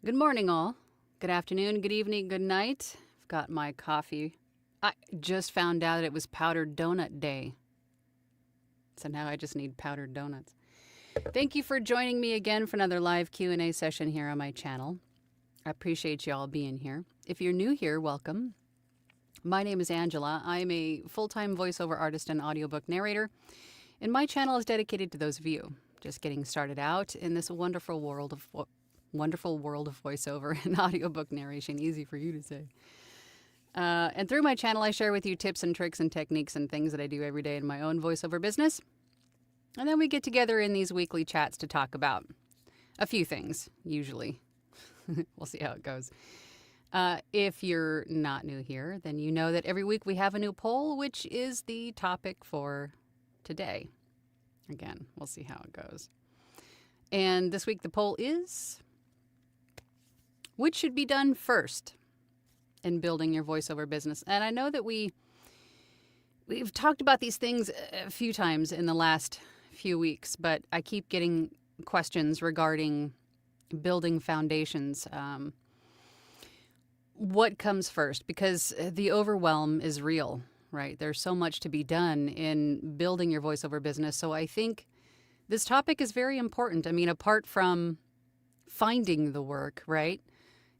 Good morning, all. Good afternoon, good evening, good night. I've got my coffee. I just found out it was powdered donut day. So now I just need powdered donuts. Thank you for joining me again for another live Q&A session here on my channel. I appreciate you all being here. If you're new here, welcome. My name is Angela. I'm a full-time voiceover artist and audiobook narrator, and my channel is dedicated to those of you just getting started out in this wonderful world of voiceover and audiobook narration. Easy for you to say. And through my channel, I share with you tips and tricks and techniques and things that I do every day in my own voiceover business. And then we get together in these weekly chats to talk about a few things, usually. We'll see how it goes. If you're not new here, then you know that every week we have a new poll, which is the topic for today. Again, we'll see how it goes. And this week the poll is, which should be done first in building your voiceover business? And I know that we've talked about these things a few times in the last few weeks, but I keep getting questions regarding building foundations. What comes first? Because the overwhelm is real, right? There's so much to be done in building your voiceover business. So I think this topic is very important. I mean, apart from finding the work, right?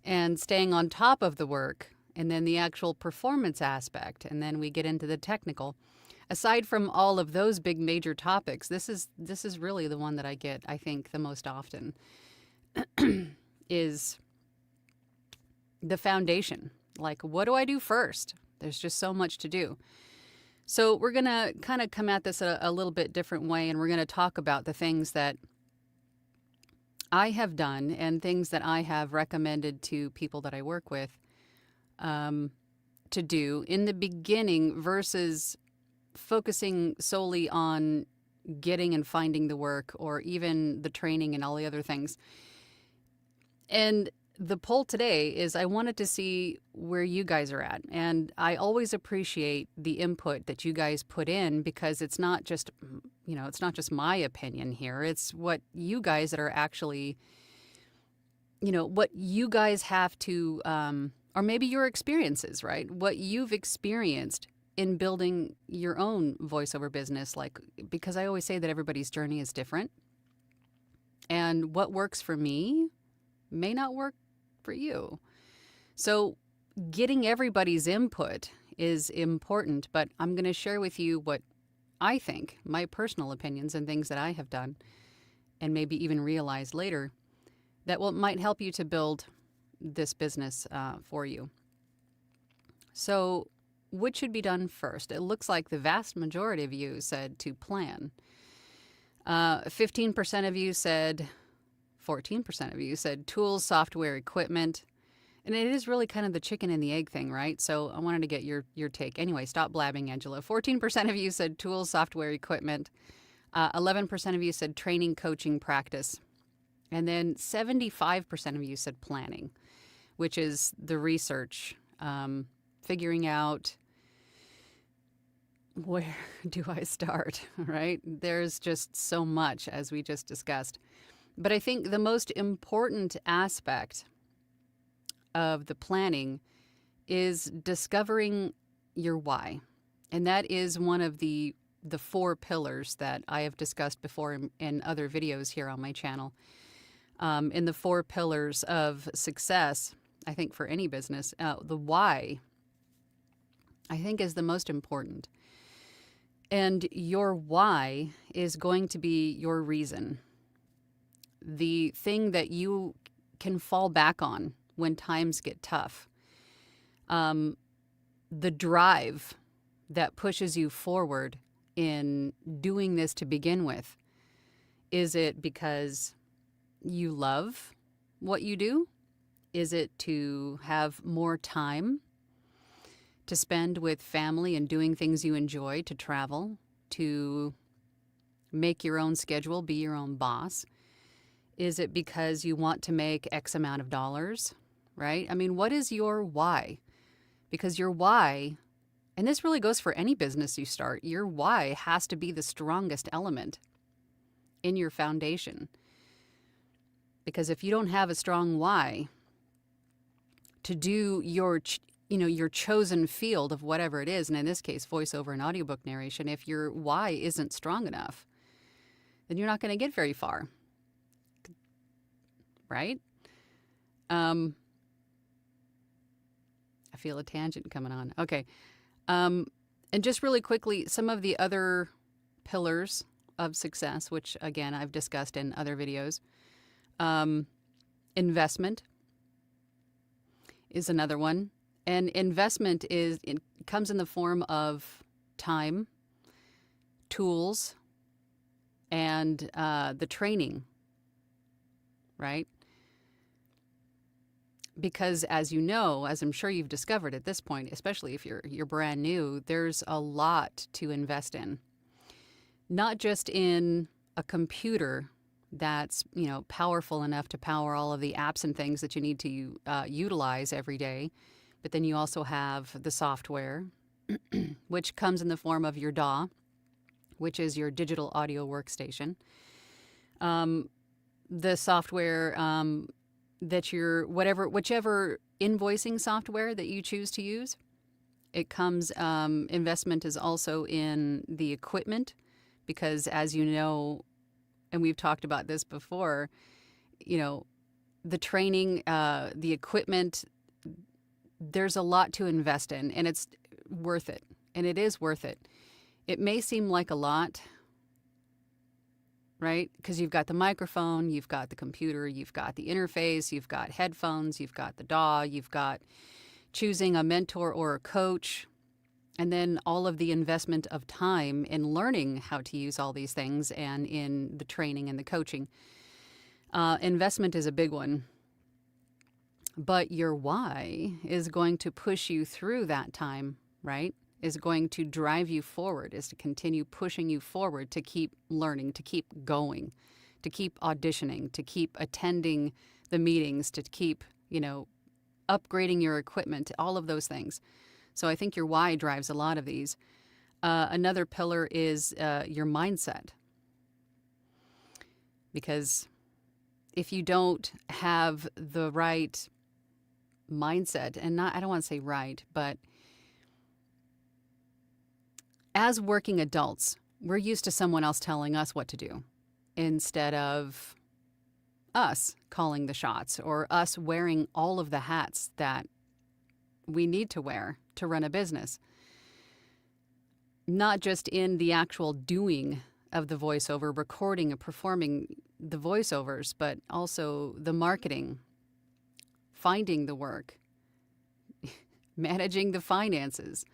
And staying on top of the work, and then the actual performance aspect, and then we get into the technical. Aside from all of those big major topics, this is really the one that I get, I think, the most often is the foundation. Like, what do I do first? There's just so much to do. So we're going to kind of come at this a little bit different way, and we're going to talk about the things that I have done and things that I have recommended to people that I work with to do in the beginning versus focusing solely on getting and finding the work or even the training and all the other things. And the poll today is I wanted to see where you guys are at. And I always appreciate the input that you guys put in, because it's not just, it's not just my opinion here. It's what you guys that are actually, what you guys have to, or maybe your experiences, right? What you've experienced in building your own voiceover business. Because I always say that everybody's journey is different. And what works for me may not work for you. So getting everybody's input is important, but I'm going to share with you what I think, my personal opinions and things that I have done, and maybe even realize later that might help you to build this business for you. So what should be done first? It looks like the vast majority of you said to plan. 15% of you said 14% of you said tools, software, equipment. And it is really kind of the chicken and the egg thing, right? So I wanted to get your take. Anyway, stop blabbing, Angela. 14% of you said tools, software, equipment. 11% of you said training, coaching, practice. And then 75% of you said planning, which is the research, figuring out where do I start, right? There's just so much, as we just discussed. But I think the most important aspect of the planning is discovering your why. And that is one of the 4 pillars that I have discussed before in other videos here on my channel. In the 4 pillars of success, I think for any business, the why, I think, is the most important. And your why is going to be your reason. the thing that you can fall back on when times get tough, the drive that pushes you forward in doing this to begin with. Is it because you love what you do? Is it to have more time to spend with family and doing things you enjoy, to travel, to make your own schedule, be your own boss? Is it because you want to make X amount of dollars, right? I mean, what is your why? Because your why, and this really goes for any business you start, your why has to be the strongest element in your foundation. Because if you don't have a strong why to do your chosen field of whatever it is, and in this case, voiceover and audiobook narration, if your why isn't strong enough, then you're not going to get very far, right? I feel a tangent coming on. Okay. And just really quickly, some of the other pillars of success, which again, I've discussed in other videos. Investment is another one. And investment comes in the form of time, tools, and the training, right? Because as you know, as I'm sure you've discovered at this point, especially if you're brand new, there's a lot to invest in. Not just in a computer that's, powerful enough to power all of the apps and things that you need to utilize every day, but then you also have the software, which comes in the form of your DAW, which is your digital audio workstation. The software that whichever invoicing software that you choose to use, it comes, investment is also in the equipment, because as you know, and we've talked about this before, the training, the equipment, there's a lot to invest in, and it's worth it. And it is worth it. It may seem like a lot, right? Because you've got the microphone, you've got the computer, you've got the interface, you've got headphones, you've got the DAW, you've got choosing a mentor or a coach, and then all of the investment of time in learning how to use all these things and in the training and the coaching. Investment is a big one. But your why is going to push you through that time, right? Is going to drive you forward, is to continue pushing you forward, to keep learning, to keep going, to keep auditioning, to keep attending the meetings, to keep, upgrading your equipment, all of those things. So I think your why drives a lot of these. Another pillar is your mindset. Because if you don't have the right mindset, and I don't want to say right, but as working adults, we're used to someone else telling us what to do instead of us calling the shots, or us wearing all of the hats that we need to wear to run a business. Not just in the actual doing of the voiceover, recording and performing the voiceovers, but also the marketing, finding the work, managing the finances,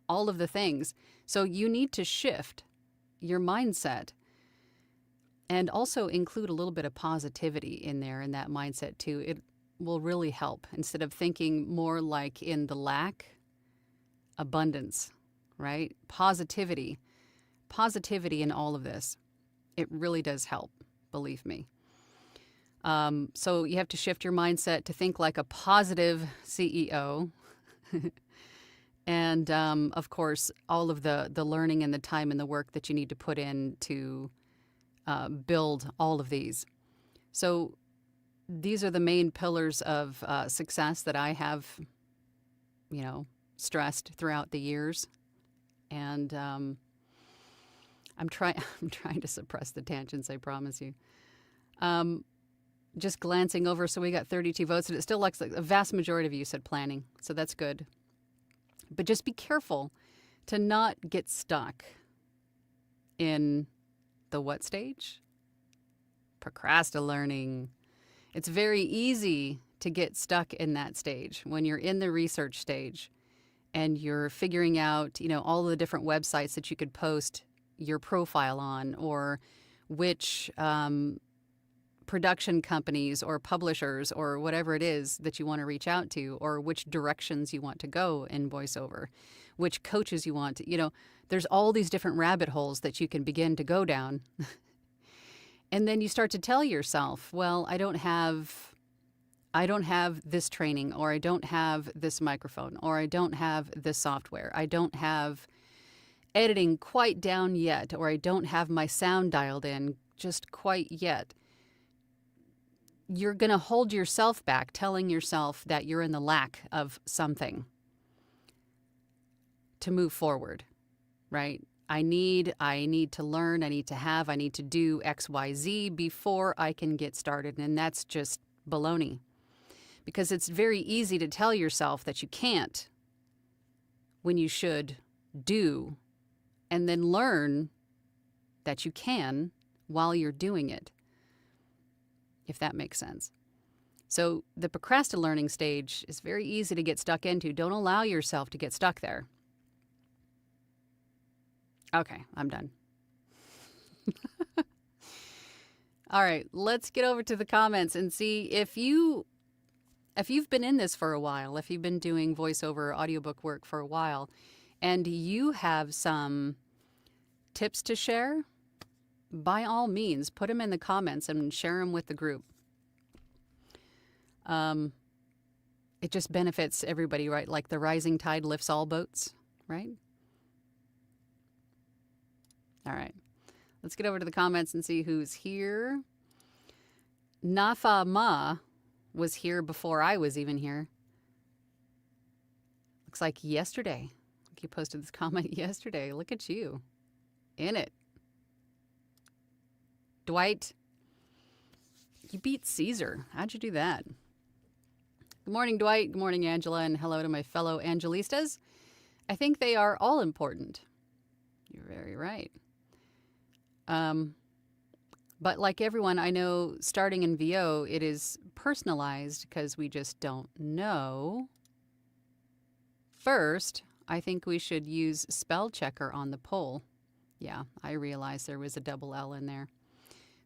all of the things. So you need to shift your mindset and also include a little bit of positivity in there, in that mindset too. It will really help. Instead of thinking more like in the lack, abundance, right? Positivity in all of this. It really does help, believe me. So you have to shift your mindset to think like a positive CEO. And, of course, all of the learning and the time and the work that you need to put in to build all of these. So these are the main pillars of success that I have, stressed throughout the years. And I'm trying to suppress the tangents, I promise you. Just glancing over, so we got 32 votes, and it still looks like a vast majority of you said planning, so that's good. But just be careful to not get stuck in the what stage? procrastinating. It's very easy to get stuck in that stage when you're in the research stage and you're figuring out, all the different websites that you could post your profile on, or which production companies or publishers or whatever it is that you want to reach out to, or which directions you want to go in voiceover, which coaches you want to, there's all these different rabbit holes that you can begin to go down. And then you start to tell yourself, well, I don't have this training, or I don't have this microphone, or I don't have this software. I don't have editing quite down yet, or I don't have my sound dialed in just quite yet. You're going to hold yourself back, telling yourself that you're in the lack of something to move forward, right? I need to learn, I need to do X, Y, Z before I can get started. And that's just baloney, because it's very easy to tell yourself that you can't when you should do, and then learn that you can while you're doing it, if that makes sense. So the procrastinating stage is very easy to get stuck into. Don't allow yourself to get stuck there. Okay, I'm done. All right, let's get over to the comments and see if you've been in this for a while, if you've been doing voiceover audiobook work for a while, and you have some tips to share, by all means, put them in the comments and share them with the group. It just benefits everybody, right? Like the rising tide lifts all boats, right? All right, let's get over to the comments and see who's here. Nafa Ma was here before I was even here. Looks like yesterday. You posted this comment yesterday. Look at you. In it. Dwight, you beat Caesar. How'd you do that? Good morning, Dwight. Good morning, Angela. And hello to my fellow Angelistas. I think they are all important. You're very right. But like everyone, I know starting in VO, it is personalized because we just don't know. First, I think we should use spell checker on the poll. Yeah, I realized there was a double L in there.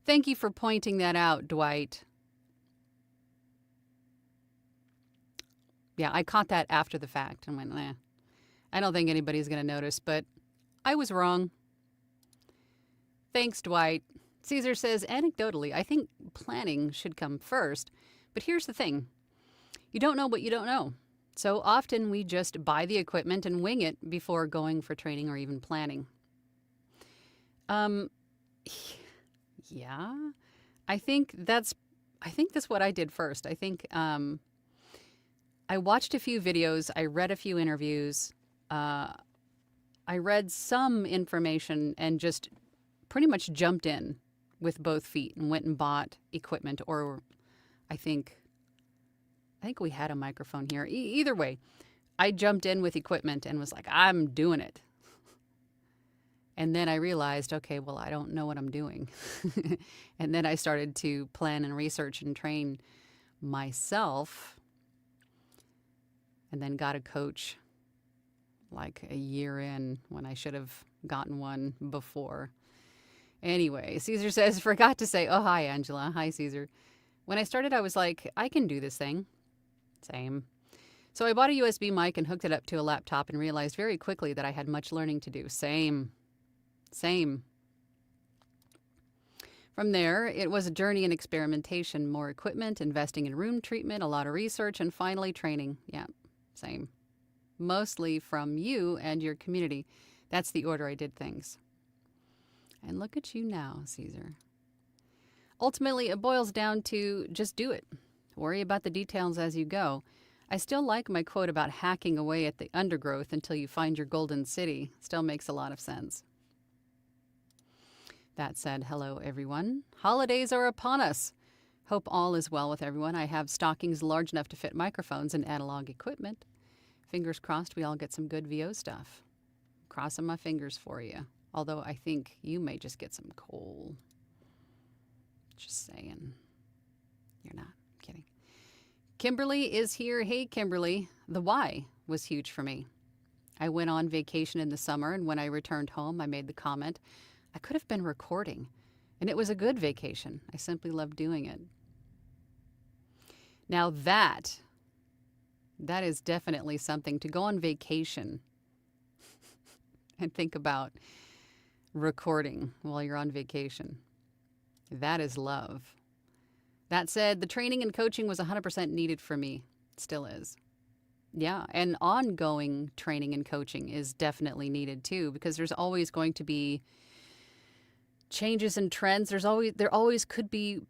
Thank you for pointing that out, Dwight. Yeah, I caught that after the fact and went, I don't think anybody's going to notice, but I was wrong. Thanks, Dwight. Caesar says, anecdotally, I think planning should come first. But here's the thing. You don't know what you don't know. So often we just buy the equipment and wing it before going for training or even planning. Yeah, I think that's what I did first. I think I watched a few videos. I read a few interviews. I read some information and just pretty much jumped in with both feet and went and bought equipment, or I think we had a microphone here. Either way, I jumped in with equipment and was like, I'm doing it. And then I realized, okay, well, I don't know what I'm doing. And then I started to plan and research and train myself, and then got a coach like a year in when I should have gotten one before. Anyway, Caesar says, forgot to say, oh, hi, Angela. Hi, Caesar. When I started, I was like, I can do this thing. Same. So I bought a USB mic and hooked it up to a laptop and realized very quickly that I had much learning to do. Same. From there, it was a journey in experimentation, more equipment, investing in room treatment, a lot of research, and finally training. Yeah, same. Mostly from you and your community. That's the order I did things. And look at you now, Caesar. Ultimately, it boils down to just do it. Worry about the details as you go. I still like my quote about hacking away at the undergrowth until you find your golden city. Still makes a lot of sense. That said, hello, everyone. Holidays are upon us. Hope all is well with everyone. I have stockings large enough to fit microphones and analog equipment. Fingers crossed we all get some good VO stuff. Crossing my fingers for you. Although I think you may just get some coal. Just saying. You're not. I'm kidding. Kimberly is here. Hey, Kimberly. The why was huge for me. I went on vacation in the summer, and when I returned home, I made the comment, I could have been recording. And it was a good vacation. I simply loved doing it. Now that is definitely something to go on vacation and think about recording while you're on vacation. That is love. That said, the training and coaching was 100% needed for me. Still is. Yeah, and ongoing training and coaching is definitely needed too, because there's always going to be changes and trends. There always could be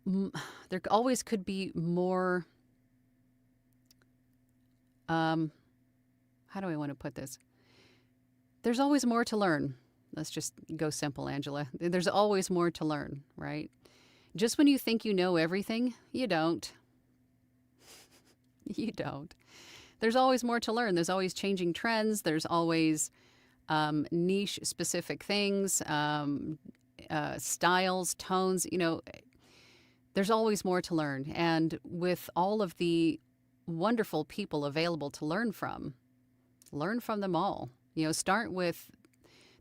more. How do I want to put this? There's always more to learn. Let's just go simple, Angela. There's always more to learn, right? Just when you think you know everything, you don't. You don't. There's always more to learn. There's always changing trends. There's always niche specific things, styles, tones. There's always more to learn. And with all of the wonderful people available to learn from them all. Start with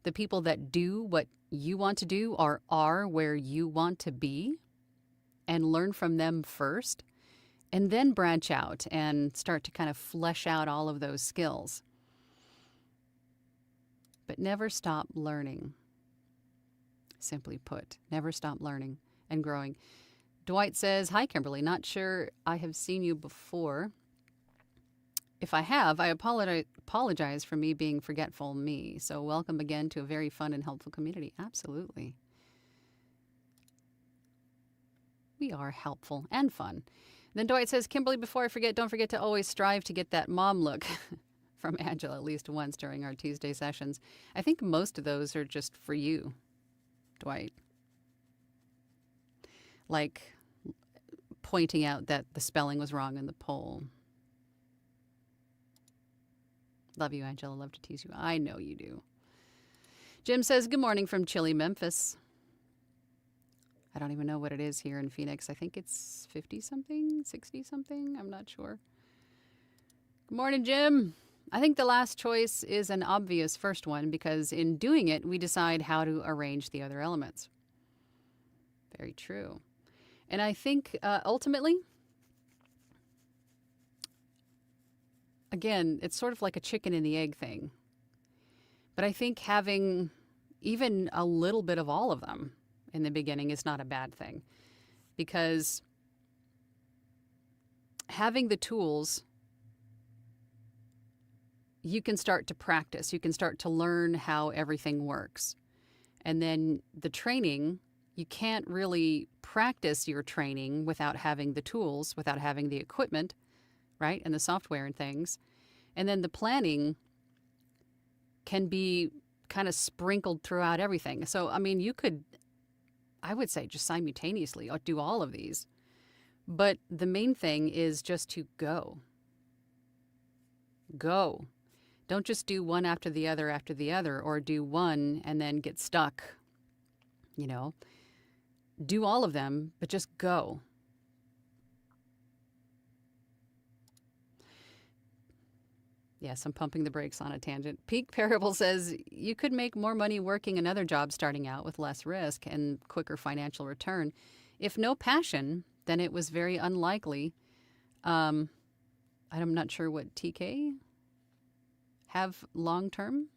the people that do what you want to do or are where you want to be, and learn from them first, and then branch out and start to kind of flesh out all of those skills. But never stop learning. Simply put, never stop learning and growing. Dwight says, hi, Kimberly. Not sure I have seen you before. If I have, I apologize for me being forgetful me. So welcome again to a very fun and helpful community. Absolutely. We are helpful and fun. Then Dwight says, Kimberly, before I forget, don't forget to always strive to get that mom look from Angela at least once during our Tuesday sessions. I think most of those are just for you, Dwight. Like pointing out that the spelling was wrong in the poll. Love you, Angela. Love to tease you. I know you do. Jim says, good morning from chilly Memphis. I don't even know what it is here in Phoenix. I think it's 50-something, 60-something. I'm not sure. Good morning, Jim. I think the last choice is an obvious first one because in doing it, we decide how to arrange the other elements. Very true. And I think ultimately, again, it's sort of like a chicken and the egg thing. But I think having even a little bit of all of them in the beginning is not a bad thing, because having the tools, you can start to practice. You can start to learn how everything works. And then the training, you can't really practice your training without having the tools, without having the equipment, right? And the software and things. And then the planning can be kind of sprinkled throughout everything. So, I mean, you could, I would say, just simultaneously do all of these. But the main thing is just to go. Go. Don't just do one after the other, or do one and then get stuck. Do all of them, but just go. Yes, I'm pumping the brakes on a tangent. Peak Parable says, you could make more money working another job starting out with less risk and quicker financial return. If no passion, then it was very unlikely. I'm not sure what TK have long-term,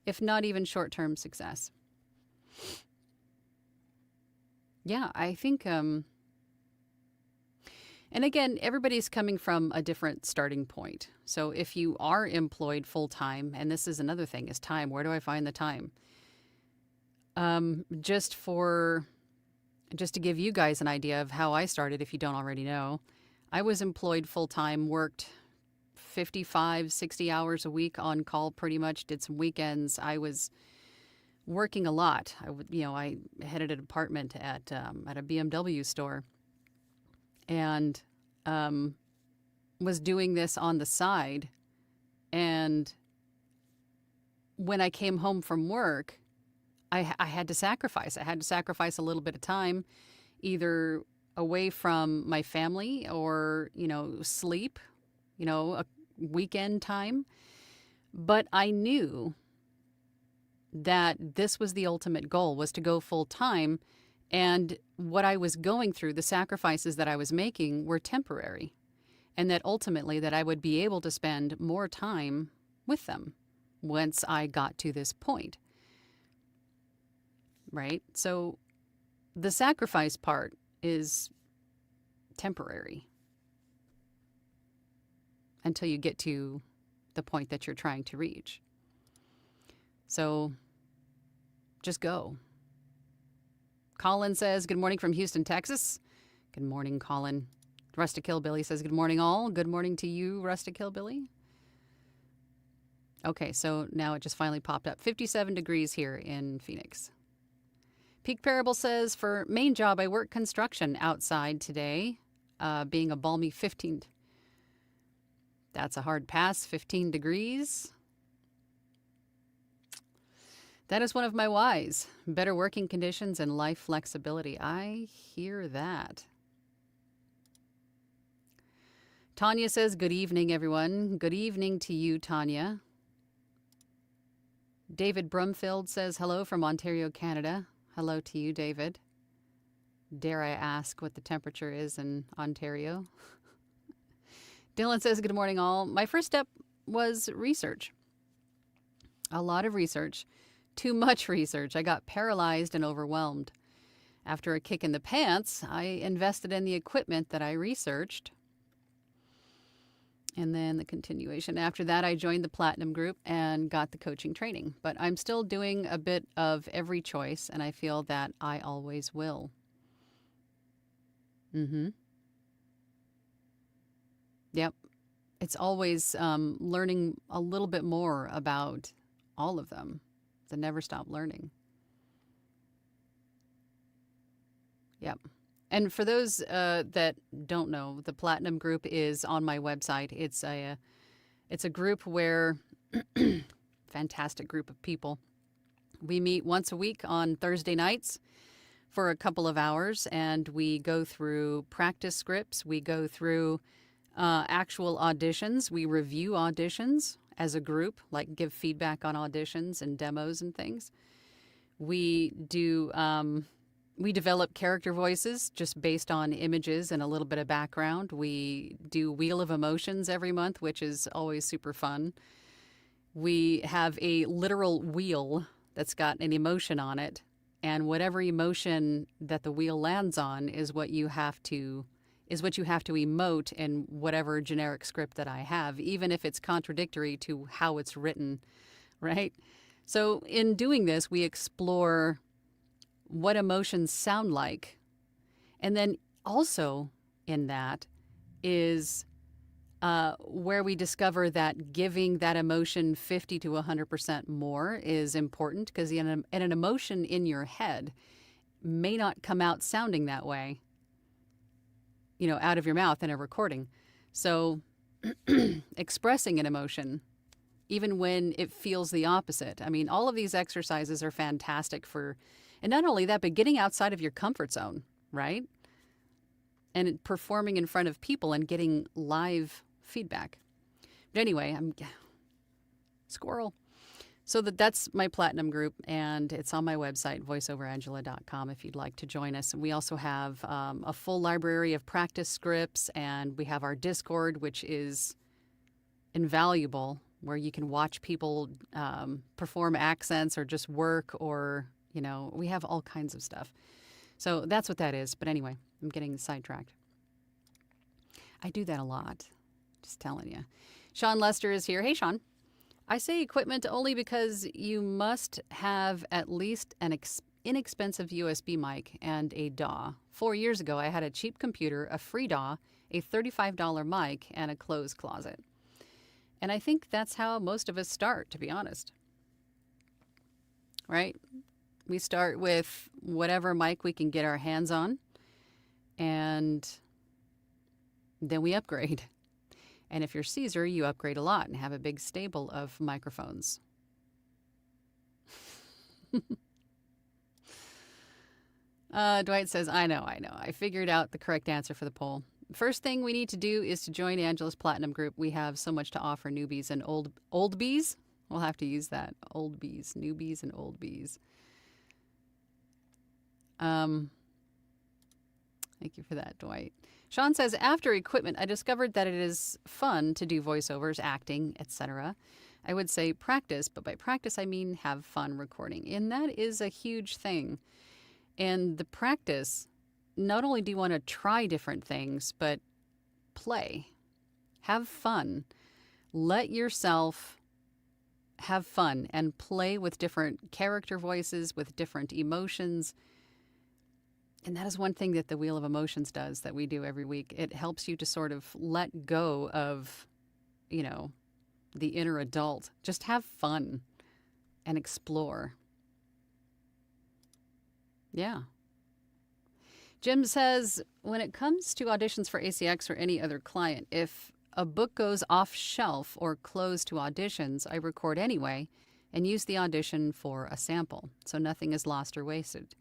if not even short-term success. Yeah, I think, and again, everybody's coming from a different starting point. So if you are employed full-time, and this is another thing, is time. Where do I find the time? Just to give you guys an idea of how I started, if you don't already know, I was employed full-time, worked 55, 60 hours a week on call pretty much, did some weekends. I was working a lot. I headed a department at a BMW store, and was doing this on the side. And when I came home from work, I had to sacrifice. I had to sacrifice a little bit of time either away from my family or, sleep, a weekend time. But I knew that this was the ultimate goal, was to go full time. And what I was going through, the sacrifices that I was making, were temporary. And that ultimately that I would be able to spend more time with them once I got to this point. Right? So the sacrifice part is temporary until you get to the point that you're trying to reach. So just go. Colin says, good morning from Houston, Texas. Good morning, Colin. Rustic Hillbilly says, good morning, all. Good morning to you, Rustic Hillbilly. Okay, so now it just finally popped up. 57 degrees here in Phoenix. Peak Parable says, for main job, I work construction outside today, being a balmy 15. That's a hard pass, 15 degrees. That is one of my whys. Better working conditions and life flexibility. I hear that. Tanya says, good evening, everyone. Good evening to you, Tanya. David Brumfield says, hello from Ontario, Canada. Hello to you, David. Dare I ask what the temperature is in Ontario? Dylan says, good morning, all. My first step was research. A lot of research. Too much research. I got paralyzed and overwhelmed. After a kick in the pants, I invested in the equipment that I researched. And then the continuation. After that, I joined the Platinum Group and got the coaching training. But I'm still doing a bit of every choice, and I feel that I always will. Yep. It's always learning a little bit more about all of them. To never stop learning. Yep. And for those that don't know, the Platinum Group is on my website. It's a group where fantastic group of people. We meet once a week on Thursday nights for a couple of hours, and we go through practice scripts. We go through actual auditions. We review auditions as a group, like give feedback on auditions and demos and things. We develop character voices just based on images and a little bit of background. We do Wheel of Emotions every month, which is always super fun. We have a literal wheel that's got an emotion on it, and whatever emotion that the wheel lands on is what you have to emote in whatever generic script that I have, even if it's contradictory to how it's written, right? So in doing this, we explore what emotions sound like. And then also in that is where we discover that giving that emotion 50 to 100% more is important, because an emotion in your head may not come out sounding that way, out of your mouth in a recording. So expressing an emotion, even when it feels the opposite. I mean, all of these exercises are fantastic and not only that, but getting outside of your comfort zone, right? And performing in front of people and getting live feedback. But anyway, squirrel. So that's my Platinum Group, and it's on my website, voiceoverangela.com, if you'd like to join us. We also have a full library of practice scripts, and we have our Discord, which is invaluable, where you can watch people perform accents or just work, or, we have all kinds of stuff. So that's what that is. But anyway, I'm getting sidetracked. I do that a lot, just telling you. Sean Lester is here. Hey, Sean. I say equipment only because you must have at least an inexpensive USB mic and a DAW. 4 years ago, I had a cheap computer, a free DAW, a $35 mic, and a clothes closet. And I think that's how most of us start, to be honest. Right? We start with whatever mic we can get our hands on, and then we upgrade. And if you're Caesar, you upgrade a lot and have a big stable of microphones. Dwight says, I know. I figured out the correct answer for the poll. First thing we need to do is to join Angela's Platinum group. We have so much to offer newbies and old bees. We'll have to use that. Old bees, newbies and old bees. Thank you for that, Dwight. Sean says, after equipment, I discovered that it is fun to do voiceovers, acting, etc. I would say practice, but by practice I mean have fun recording. And that is a huge thing. And the practice, not only do you want to try different things, but play. Have fun. Let yourself have fun and play with different character voices, with different emotions. And that is one thing that the Wheel of Emotions does that we do every week. It helps you to sort of let go of, the inner adult. Just have fun and explore. Yeah. Jim says, when it comes to auditions for ACX or any other client, if a book goes off shelf or closed to auditions, I record anyway and use the audition for a sample. So nothing is lost or wasted.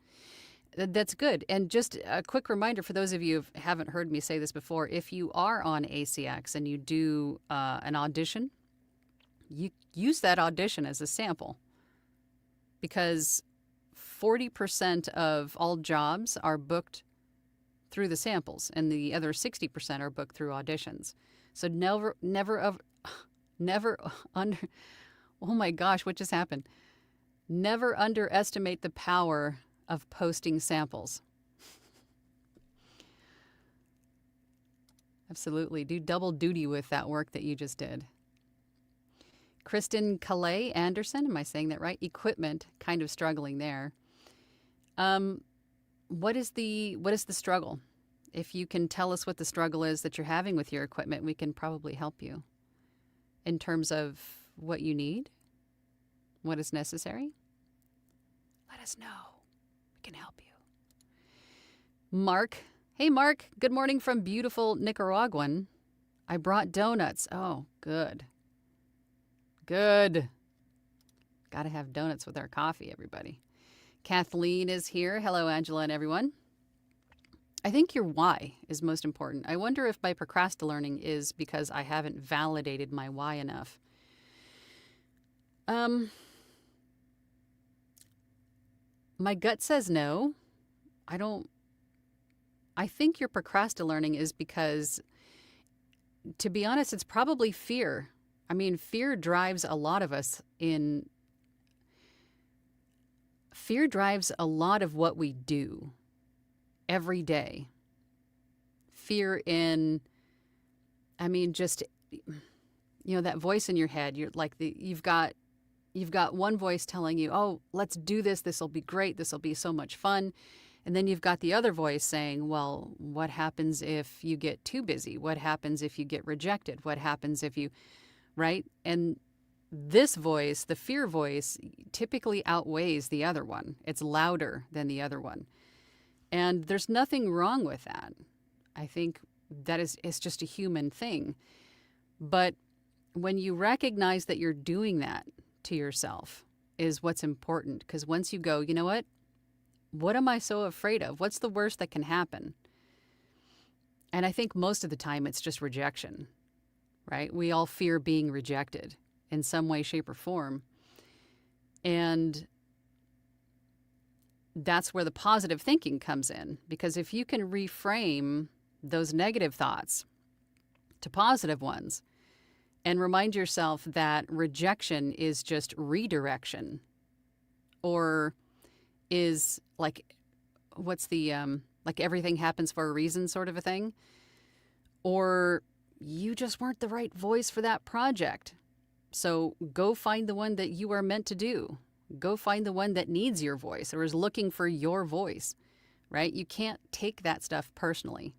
That's good. And just a quick reminder for those of you who haven't heard me say this before, if you are on ACX and you do an audition, you use that audition as a sample, because 40% of all jobs are booked through the samples and the other 60% are booked through auditions. So oh my gosh, what just happened? Never underestimate the power of posting samples. Absolutely. Do double duty with that work that you just did. Kristen Calais Anderson, am I saying that right? Equipment, kind of struggling there. What is the struggle? If you can tell us what the struggle is that you're having with your equipment, we can probably help you in terms of what you need, what is necessary. Let us know. We can help you. Mark. Hey, Mark. Good morning from beautiful Nicaraguan. I brought donuts. Oh, good. Good. Got to have donuts with our coffee, everybody. Kathleen is here. Hello, Angela and everyone. I think your why is most important. I wonder if my procrastinating is because I haven't validated my why enough. My gut says no. I think your procrastinating is because, to be honest, it's probably fear. I mean, fear drives a lot of us in. Fear drives a lot of what we do every day. Fear in, just, that voice in your head. You're like you've got one voice telling you, oh, let's do this. This will be great. This will be so much fun. And then you've got the other voice saying, well, what happens if you get too busy? What happens if you get rejected? What happens if you, right? And this voice, the fear voice, typically outweighs the other one. It's louder than the other one. And there's nothing wrong with that. I think that it's just a human thing. But when you recognize that you're doing that to yourself is what's important. Because once you go, you know what am I so afraid of? What's the worst that can happen? And I think most of the time it's just rejection, right? We all fear being rejected in some way, shape, or form. And that's where the positive thinking comes in. Because if you can reframe those negative thoughts to positive ones and remind yourself that rejection is just redirection, or is like, what's the, like everything happens for a reason sort of a thing, or you just weren't the right voice for that project. So go find the one that you are meant to do. Go find the one that needs your voice or is looking for your voice, right? You can't take that stuff personally.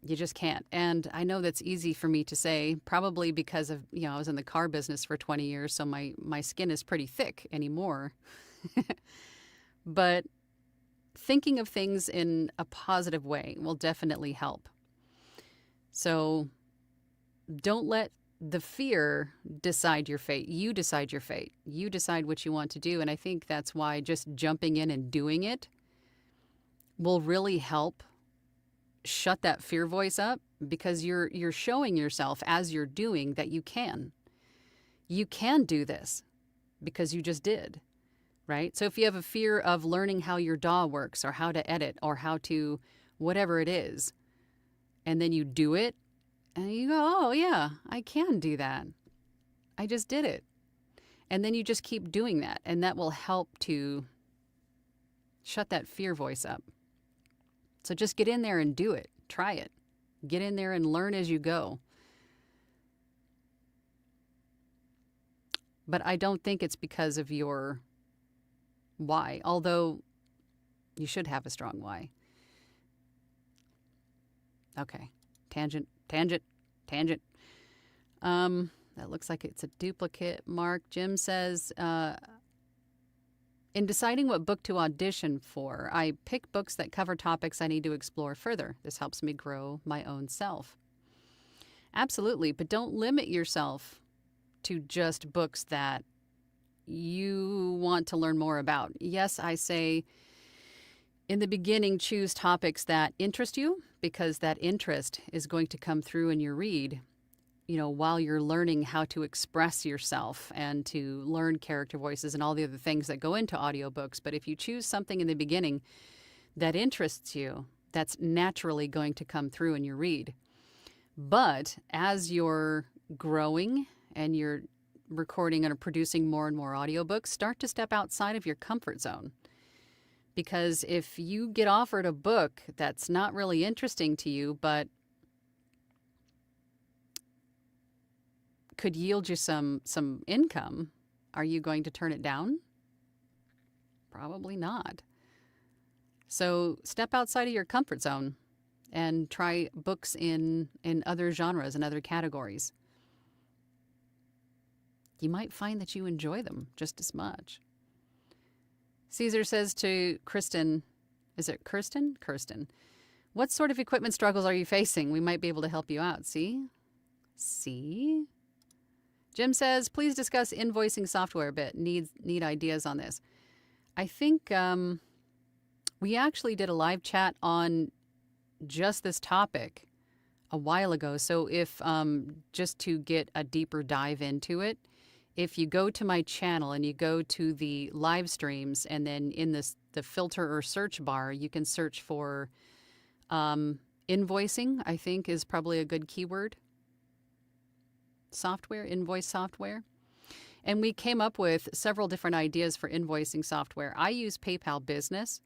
You just can't. And I know that's easy for me to say, probably because of, I was in the car business for 20 years, so my skin is pretty thick anymore. But thinking of things in a positive way will definitely help. So don't let the fear decide your fate. You decide your fate. You decide what you want to do. And I think that's why just jumping in and doing it will really help shut that fear voice up, because you're showing yourself as you're doing that you can. You can do this because you just did, right? So if you have a fear of learning how your DAW works or how to edit or how to whatever it is, and then you do it and you go, oh yeah, I can do that. I just did it. And then you just keep doing that, and that will help to shut that fear voice up. So just get in there and do it. Try it. Get in there and learn as you go. But I don't think it's because of your why, although you should have a strong why. Okay. Tangent. That looks like it's a duplicate. Mark. Jim says, in deciding what book to audition for, I pick books that cover topics I need to explore further. This helps me grow my own self. Absolutely, but don't limit yourself to just books that you want to learn more about. Yes, I say in the beginning, choose topics that interest you, because that interest is going to come through in your read, while you're learning how to express yourself and to learn character voices and all the other things that go into audiobooks. But if you choose something in the beginning that interests you, that's naturally going to come through in your read. But as you're growing and you're recording and producing more and more audiobooks, start to step outside of your comfort zone. Because if you get offered a book that's not really interesting to you, but could yield you some income, are you going to turn it down? Probably not. So step outside of your comfort zone and try books in other genres and other categories. You might find that you enjoy them just as much. Caesar says to Kristen, is it Kirsten? Kirsten. What sort of equipment struggles are you facing? We might be able to help you out. See? Jim says, please discuss invoicing software a bit. Need ideas on this. I think we actually did a live chat on just this topic a while ago. So if just to get a deeper dive into it, if you go to my channel and you go to the live streams, and then in the filter or search bar, you can search for invoicing, I think is probably a good keyword. Software, invoice software. And we came up with several different ideas for invoicing software. I use PayPal Business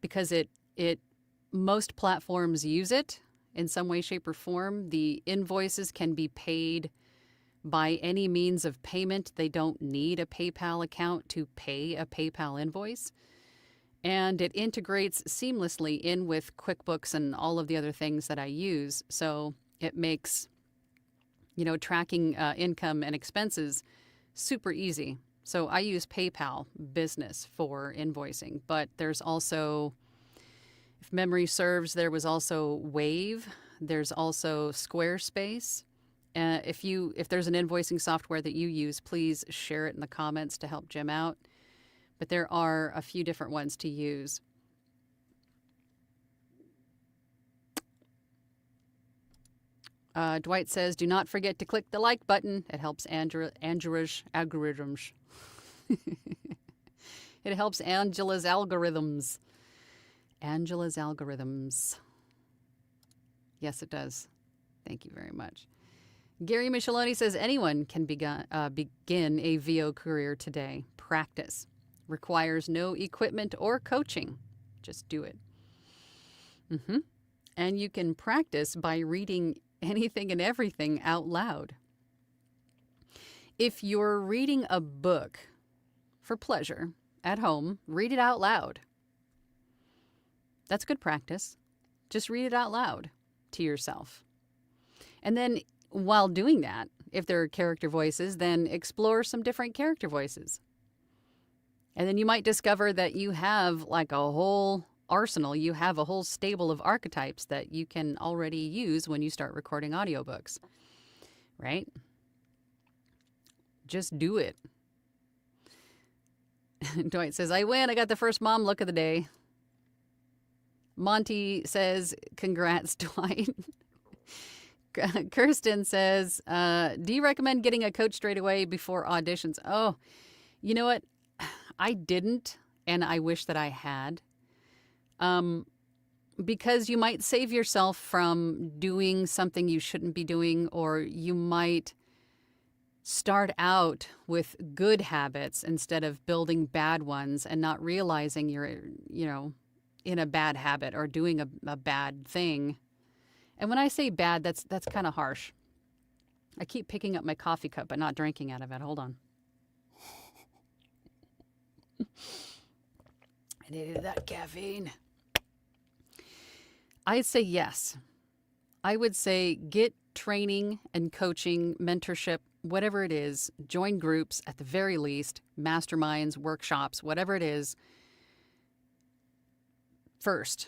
because most platforms use it in some way, shape, or form. The invoices can be paid by any means of payment. They don't need a PayPal account to pay a PayPal invoice. And it integrates seamlessly in with QuickBooks and all of the other things that I use. So it makes tracking income and expenses super easy. So I use PayPal Business for invoicing, but there's also, if memory serves, there was also Wave. There's also Squarespace. If there's an invoicing software that you use, please share it in the comments to help Jim out. But there are a few different ones to use. Dwight says, do not forget to click the like button. It helps Angela's algorithms. It helps Angela's algorithms. Angela's algorithms. Yes, it does. Thank you very much. Gary Micheloni says, anyone can begin a VO career today. Practice. Requires no equipment or coaching. Just do it. And you can practice by reading anything and everything out loud. If you're reading a book for pleasure at home, read it out loud. That's good practice. Just read it out loud to yourself. And then while doing that, if there are character voices, then explore some different character voices. And then you might discover that you have like a whole arsenal. You have a whole stable of archetypes that you can already use when you start recording audiobooks, right? Just do it. Dwight says, I win. I got the first mom look of the day. Monty says, congrats, Dwight. Kirsten says, do you recommend getting a coach straight away before auditions? Oh, you know what? I didn't, and I wish that I had. Because you might save yourself from doing something you shouldn't be doing, or you might start out with good habits instead of building bad ones and not realizing you're, in a bad habit or doing a bad thing. And when I say bad, that's kind of harsh. I keep picking up my coffee cup but not drinking out of it. Hold on. I needed that caffeine. I'd say yes. I would say get training and coaching, mentorship, whatever it is. Join groups at the very least, masterminds, workshops, whatever it is, first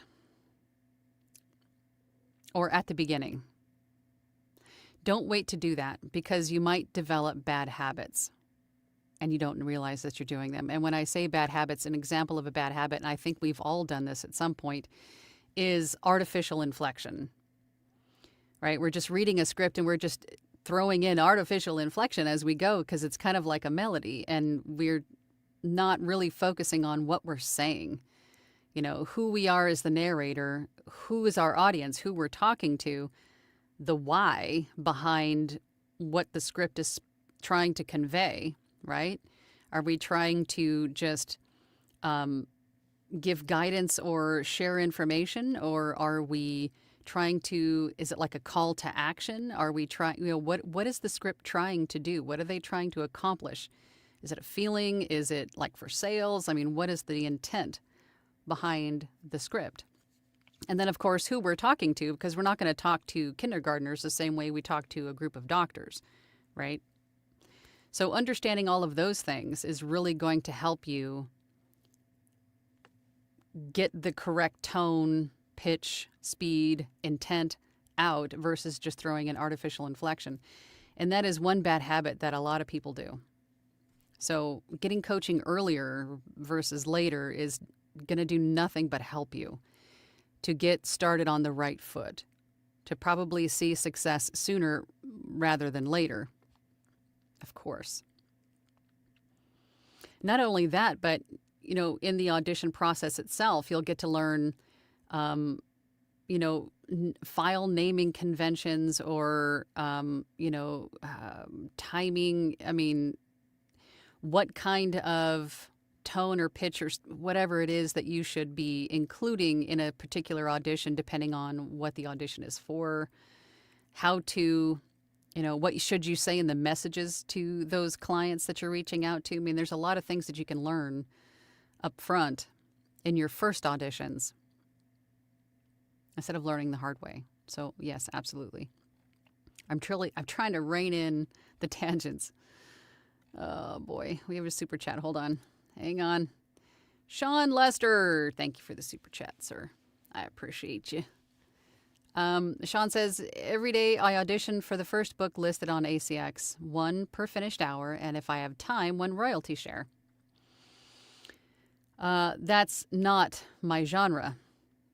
or at the beginning. Don't wait to do that because you might develop bad habits and you don't realize that you're doing them. And when I say bad habits, an example of a bad habit, and I think we've all done this at some point, is artificial inflection, right? We're just reading a script and we're just throwing in artificial inflection as we go because it's kind of like a melody and we're not really focusing on what we're saying. Who we are as the narrator, who is our audience, who we're talking to, the why behind what the script is trying to convey, right? Are we trying to just give guidance or share information, or are we trying to, is it like a call to action? Are we trying, what is the script trying to do? What are they trying to accomplish? Is it a feeling? Is it like for sales? I mean, what is the intent behind the script? And then, of course, who we're talking to, because we're not going to talk to kindergartners the same way we talk to a group of doctors, right? So understanding all of those things is really going to help you get the correct tone, pitch, speed, intent out versus just throwing in artificial inflection. And that is one bad habit that a lot of people do. So getting coaching earlier versus later is going to do nothing but help you to get started on the right foot, to probably see success sooner rather than later, of course. Not only that, but in the audition process itself, you'll get to learn, file naming conventions or, timing. I mean, what kind of tone or pitch or whatever it is that you should be including in a particular audition, depending on what the audition is for, how to, what should you say in the messages to those clients that you're reaching out to. I mean, there's a lot of things that you can learn up front in your first auditions instead of learning the hard way. So yes, absolutely. I'm trying to rein in the tangents. Oh boy, we have a super chat. Hold on. Hang on. Sean Lester, thank you for the super chat, sir. I appreciate you. Sean says, every day I audition for the first book listed on ACX, 1 per finished hour, and if I have time, 1 royalty share. That's not my genre.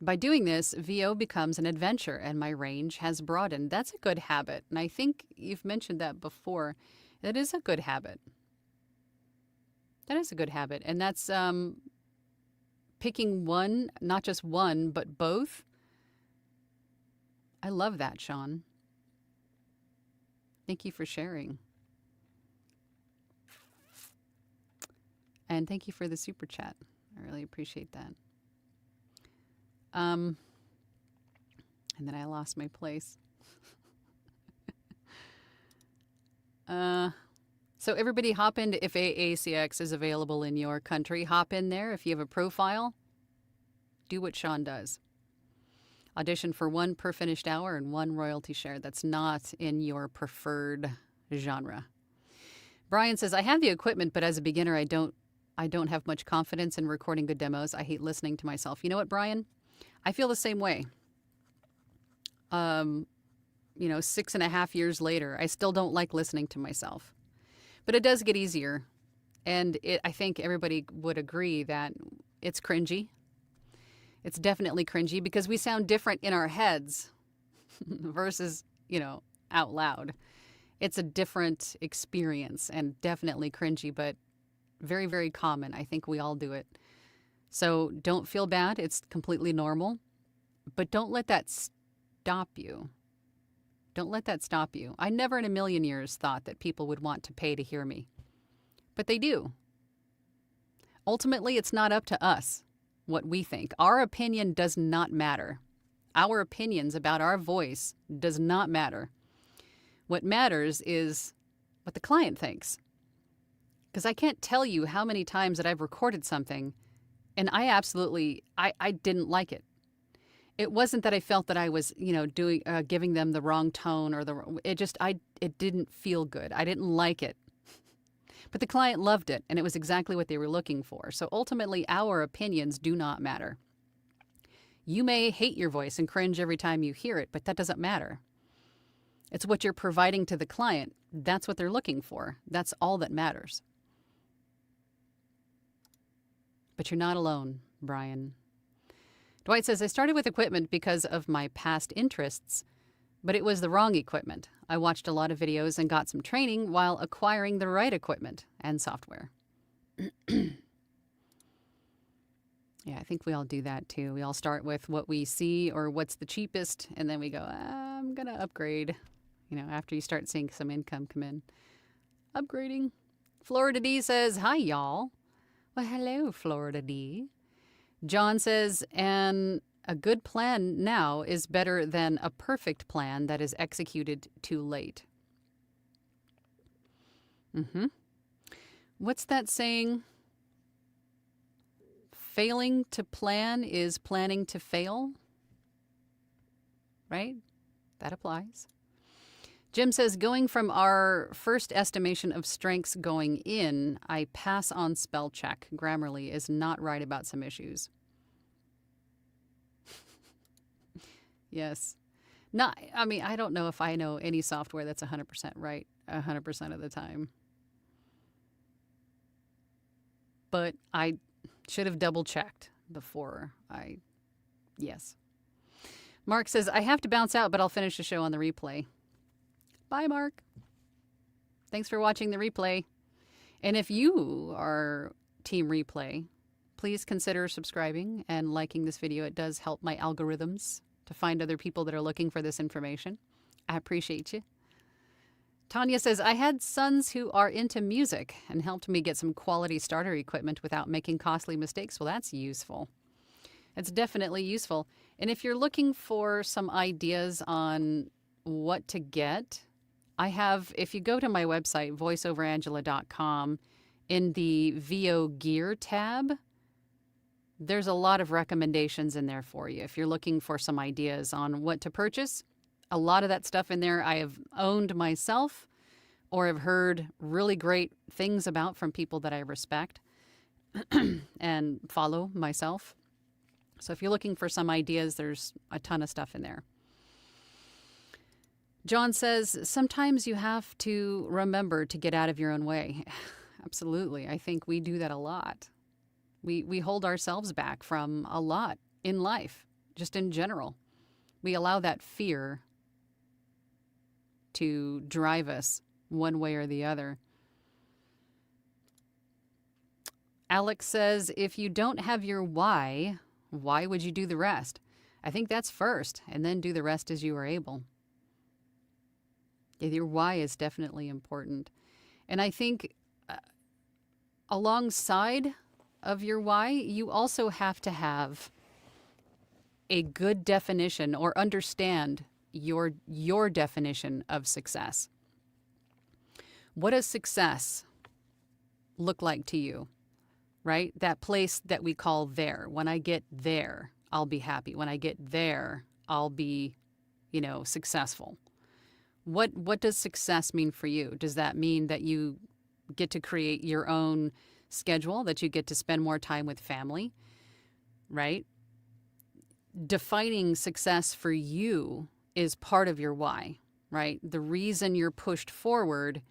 By doing this, VO becomes an adventure and my range has broadened. That's a good habit. And I think you've mentioned that before. That is a good habit. That is a good habit. And that's picking one, not just one, but both. I love that, Sean. Thank you for sharing. And thank you for the super chat. I really appreciate that. And then I lost my place. So everybody hop in if AACX is available in your country. Hop in there. If you have a profile, do what Sean does. Audition for 1 per finished hour and 1 royalty share. That's not in your preferred genre. Brian says, I have the equipment, but as a beginner, I don't have much confidence in recording good demos. I hate listening to myself. You know what, Brian? I feel the same way. 6.5 years later, I still don't like listening to myself. But it does get easier. And I think everybody would agree that it's cringy. It's definitely cringy because we sound different in our heads versus, out loud. It's a different experience and definitely cringy, but very, very common. I think we all do it. So don't feel bad. It's completely normal. But don't let that stop you. Don't let that stop you. I never in a million years thought that people would want to pay to hear me. But they do. Ultimately, it's not up to us what we think. Our opinion does not matter. Our opinions about our voice does not matter. What matters is what the client thinks. Because I can't tell you how many times that I've recorded something and I didn't like it. It wasn't that I felt that I was, giving them the wrong tone or it didn't feel good. I didn't like it. But the client loved it, and it was exactly what they were looking for. So ultimately, our opinions do not matter. You may hate your voice and cringe every time you hear it, but that doesn't matter. It's what you're providing to the client. That's what they're looking for. That's all that matters. But you're not alone, Brian. Dwight says, I started with equipment because of my past interests, but it was the wrong equipment. I watched a lot of videos and got some training while acquiring the right equipment and software. Yeah, I think we all do that too. We all start with what we see or what's the cheapest, and then we go, I'm going to upgrade. After you start seeing some income come in. Upgrading. Florida D says, hi, y'all. Well, hello, Florida D. John says, and a good plan now is better than a perfect plan that is executed too late. What's that saying? Failing to plan is planning to fail. Right? That applies. Jim says, going from our first estimation of strengths going in, I pass on spell check. Grammarly is not right about some issues. Yes. I don't know if I know any software that's 100% right 100% of the time. But I should have double checked before yes. Mark says, I have to bounce out, but I'll finish the show on the replay. Bye, Mark. Thanks for watching the replay. And if you are Team Replay, please consider subscribing and liking this video. It does help my algorithms to find other people that are looking for this information. I appreciate you. Tanya says, I had sons who are into music and helped me get some quality starter equipment without making costly mistakes. Well, that's useful. It's definitely useful. And if you're looking for some ideas on what to get, if you go to my website, voiceoverangela.com, in the VO Gear tab, there's a lot of recommendations in there for you. If you're looking for some ideas on what to purchase, a lot of that stuff in there I have owned myself or have heard really great things about from people that I respect and follow myself. So if you're looking for some ideas, there's a ton of stuff in there. John says, sometimes you have to remember to get out of your own way. Absolutely. I think we do that a lot. We hold ourselves back from a lot in life, just in general. We allow that fear to drive us one way or the other. Alex says, if you don't have your why would you do the rest? I think that's first, and then do the rest as you are able. Your why is definitely important. And I think alongside of your why, you also have to have a good definition or understand your definition of success. What does success look like to you? Right? That place that we call there. When I get there, I'll be happy. When I get there, I'll be, successful. What does success mean for you? Does that mean that you get to create your own schedule, that you get to spend more time with family, right? Defining success for you is part of your why, right? The reason you're pushed forward,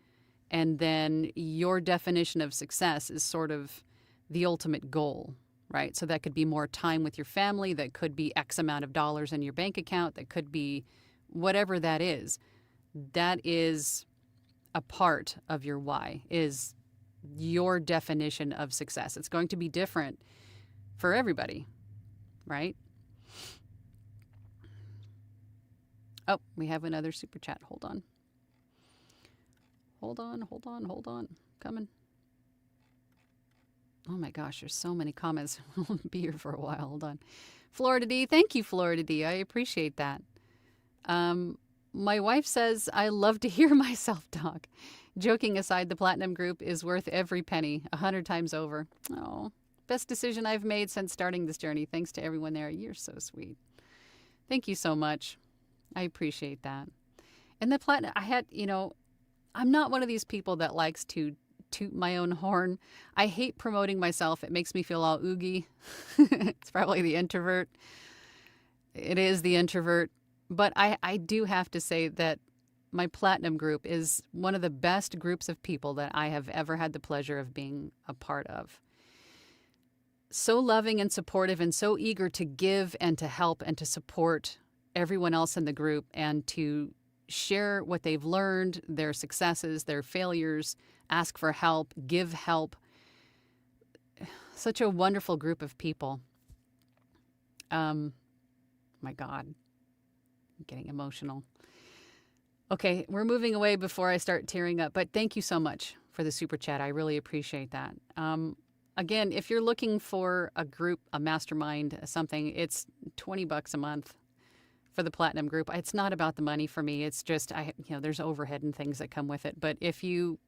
and then your definition of success is sort of the ultimate goal, right? So that could be more time with your family, that could be X amount of dollars in your bank account, that could be whatever that is. That is a part of your why, is your definition of success. It's going to be different for everybody, right? Oh, we have another super chat. Hold on. Hold on. Coming. Oh my gosh, there's so many comments. I'll be here for a while. Hold on. Florida D, thank you, Florida D. I appreciate that. My wife says I love to hear myself talk. Joking aside, the Platinum Group is worth every penny, 100 times over. Oh, best decision I've made since starting this journey. Thanks to everyone there. You're so sweet. Thank you so much. I appreciate that. And the Platinum, I'm not one of these people that likes to toot my own horn. I hate promoting myself. It makes me feel all oogie. It's probably the introvert. It is the introvert. But I do have to say that my Platinum Group is one of the best groups of people that I have ever had the pleasure of being a part of. So loving and supportive and so eager to give and to help and to support everyone else in the group and to share what they've learned, their successes, their failures, ask for help, give help. Such a wonderful group of people. My God, I'm getting emotional. Okay, we're moving away before I start tearing up, but thank you so much for the super chat. I really appreciate that. Again, if you're looking for a group, a mastermind, something, it's $20 a month for the Platinum Group. It's not about the money for me. It's just, there's overhead and things that come with it. But if you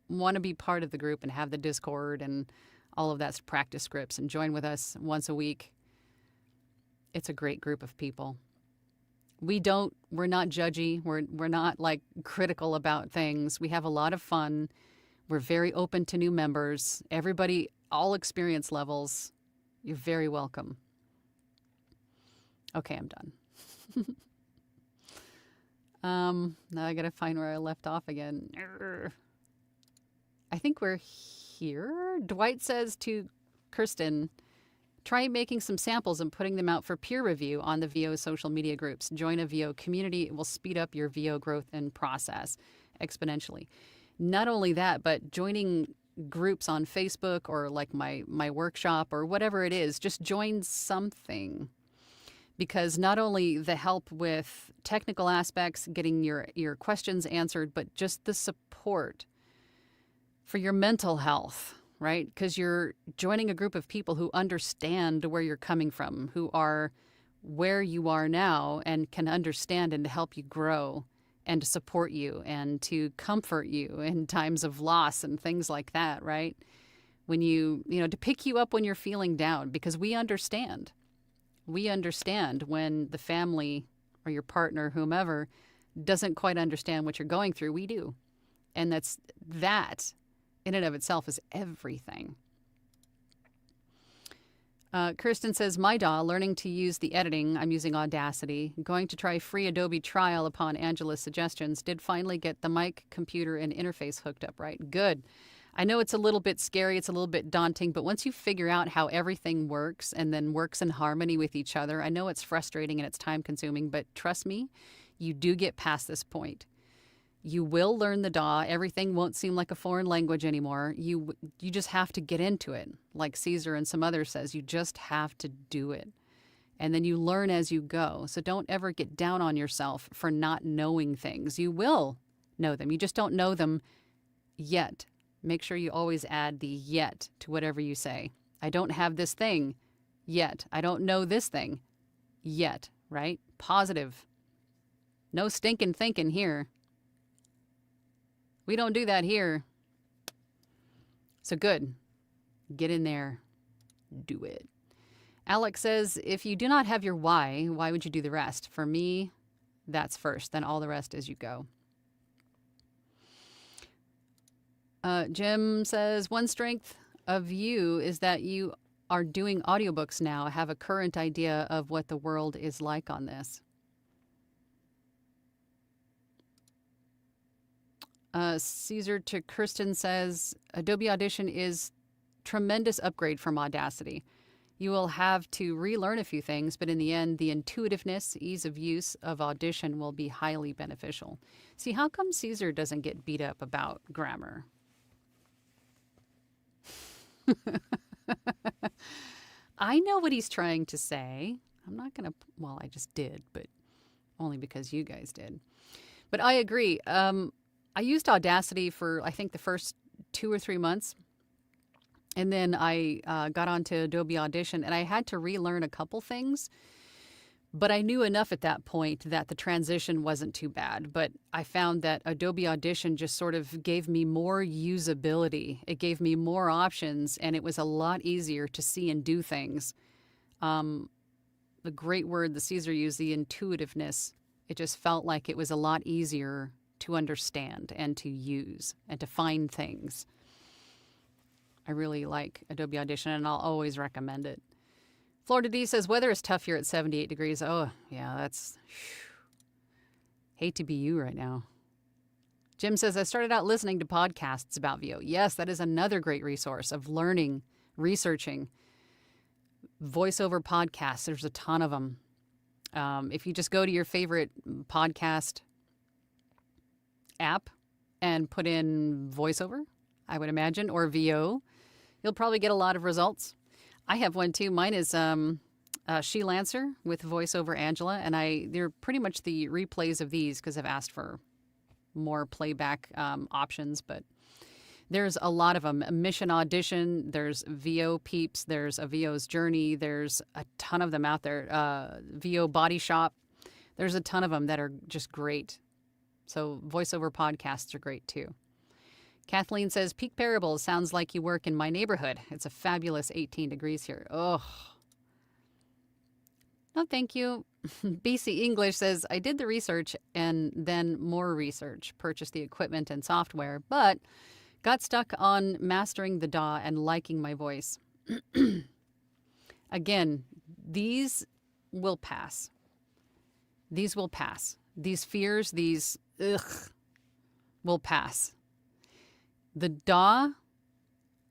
want to be part of the group and have the Discord and all of that practice scripts and join with us once a week, it's a great group of people. We're not judgy. We're not like critical about things. We have a lot of fun. We're very open to new members. Everybody, all experience levels. You're very welcome. Okay, I'm done. Now I gotta find where I left off again. I think we're here. Dwight says to Kirsten, try making some samples and putting them out for peer review on the VO social media groups. Join a VO community. It will speed up your VO growth and process exponentially. Not only that, but joining groups on Facebook or like my workshop or whatever it is, just join something. Because not only the help with technical aspects, getting your questions answered, but just the support for your mental health, right? Because you're joining a group of people who understand where you're coming from, who are where you are now and can understand and to help you grow and to support you and to comfort you in times of loss and things like that, right? When to pick you up when you're feeling down, because we understand. We understand when the family or your partner, whomever, doesn't quite understand what you're going through. We do. And that in and of itself is everything. Kirsten says, my DAW, learning to use the editing. I'm using Audacity. Going to try free Adobe trial upon Angela's suggestions. Did finally get the mic, computer, and interface hooked up right. Good. I know it's a little bit scary, it's a little bit daunting, but once you figure out how everything works and then works in harmony with each other, I know it's frustrating and it's time consuming, but trust me, you do get past this point. You will learn the DAW. Everything won't seem like a foreign language anymore. You just have to get into it. Like Caesar and some others says, you just have to do it. And then you learn as you go. So don't ever get down on yourself for not knowing things. You will know them. You just don't know them yet. Make sure you always add the yet to whatever you say. I don't have this thing yet. I don't know this thing yet, right? Positive. No stinking thinking here. We don't do that here. So good. Get in there. Do it. Alex says, if you do not have your why would you do the rest? For me, that's first. Then all the rest as you go. Jim says, one strength of you is that you are doing audiobooks now. Have a current idea of what the world is like on this. Caesar to Kirsten says, Adobe Audition is tremendous upgrade from Audacity. You will have to relearn a few things, but in the end, the intuitiveness, ease of use of audition will be highly beneficial. See, how come Caesar doesn't get beat up about grammar? I know what he's trying to say. I'm not going to, well, I just did, but only because you guys did. But I agree. I used Audacity for, I think, the first 2 or 3 months. And then I got onto Adobe Audition, and I had to relearn a couple things. But I knew enough at that point that the transition wasn't too bad. But I found that Adobe Audition just sort of gave me more usability. It gave me more options, and it was a lot easier to see and do things. The great word that Caesar used, the intuitiveness, it just felt like it was a lot easier to understand and to use and to find things. I really like Adobe Audition, and I'll always recommend it. Florida D says, weather is tough here at 78 degrees. Oh, yeah, that's... Hate to be you right now. Jim says, I started out listening to podcasts about VO. Yes, that is another great resource of learning, researching. Voiceover podcasts, there's a ton of them. If you just go to your favorite podcast app and put in voiceover, I would imagine, or VO, you'll probably get a lot of results. I have one too. Mine is She Lancer with voiceover Angela, and they're pretty much the replays of these because I've asked for more playback options, but there's a lot of them. Mission Audition, there's VO Peeps, there's a VO's Journey, there's a ton of them out there. VO Body Shop, there's a ton of them that are just great. So voiceover podcasts are great too. Kathleen says, Peak Parables sounds like you work in my neighborhood. It's a fabulous 18 degrees here. Oh. No, thank you. BC English says, I did the research and then more research, purchased the equipment and software, but got stuck on mastering the DAW and liking my voice. Again, these will pass. These will pass. These fears, these will pass. The DAW,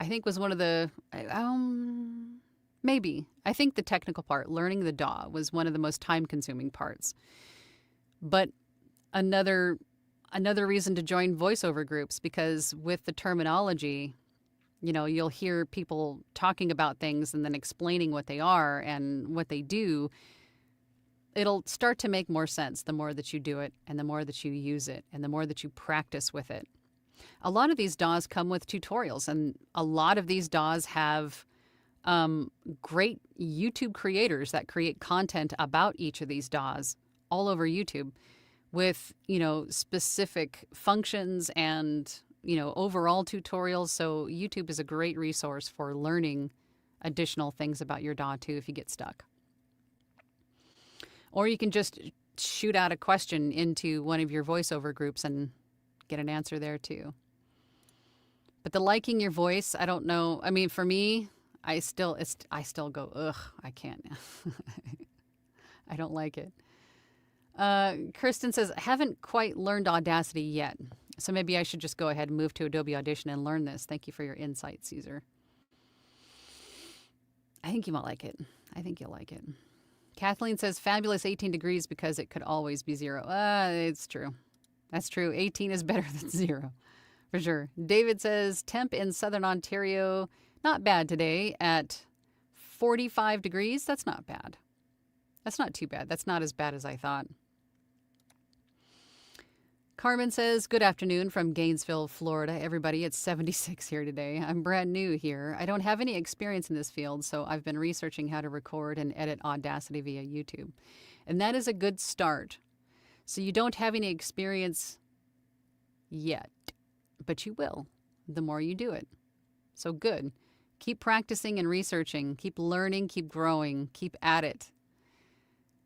I think, was one of the, maybe. I think the technical part, learning the DAW, was one of the most time-consuming parts. But another reason to join voiceover groups, because with the terminology, you know, you'll hear people talking about things and then explaining what they are and what they do. It'll start to make more sense the more that you do it and the more that you use it and the more that you practice with it. A lot of these DAWs come with tutorials, and a lot of these DAWs have great YouTube creators that create content about each of these DAWs all over YouTube with, you know, specific functions and, you know, overall tutorials. So YouTube is a great resource for learning additional things about your DAW too if you get stuck. Or you can just shoot out a question into one of your voiceover groups and get an answer there too. But the liking your voice, I don't know. I mean, for me, I still go, ugh, I can't. I don't like it. Kristen says, I haven't quite learned Audacity yet. So maybe I should just go ahead and move to Adobe Audition and learn this. Thank you for your insight, Caesar. I think you might like it. I think you'll like it. Kathleen says, fabulous 18 degrees because it could always be 0. It's true. That's true. 18 is better than 0. For sure. David says, temp in Southern Ontario, not bad today at 45 degrees. That's not bad. That's not too bad. That's not as bad as I thought. Carmen says, good afternoon from Gainesville, Florida. Everybody, it's 76 here today. I'm brand new here. I don't have any experience in this field, so I've been researching how to record and edit Audacity via YouTube. And that is a good start. So you don't have any experience yet, but you will the more you do it. So good. Keep practicing and researching. Keep learning, keep growing, keep at it.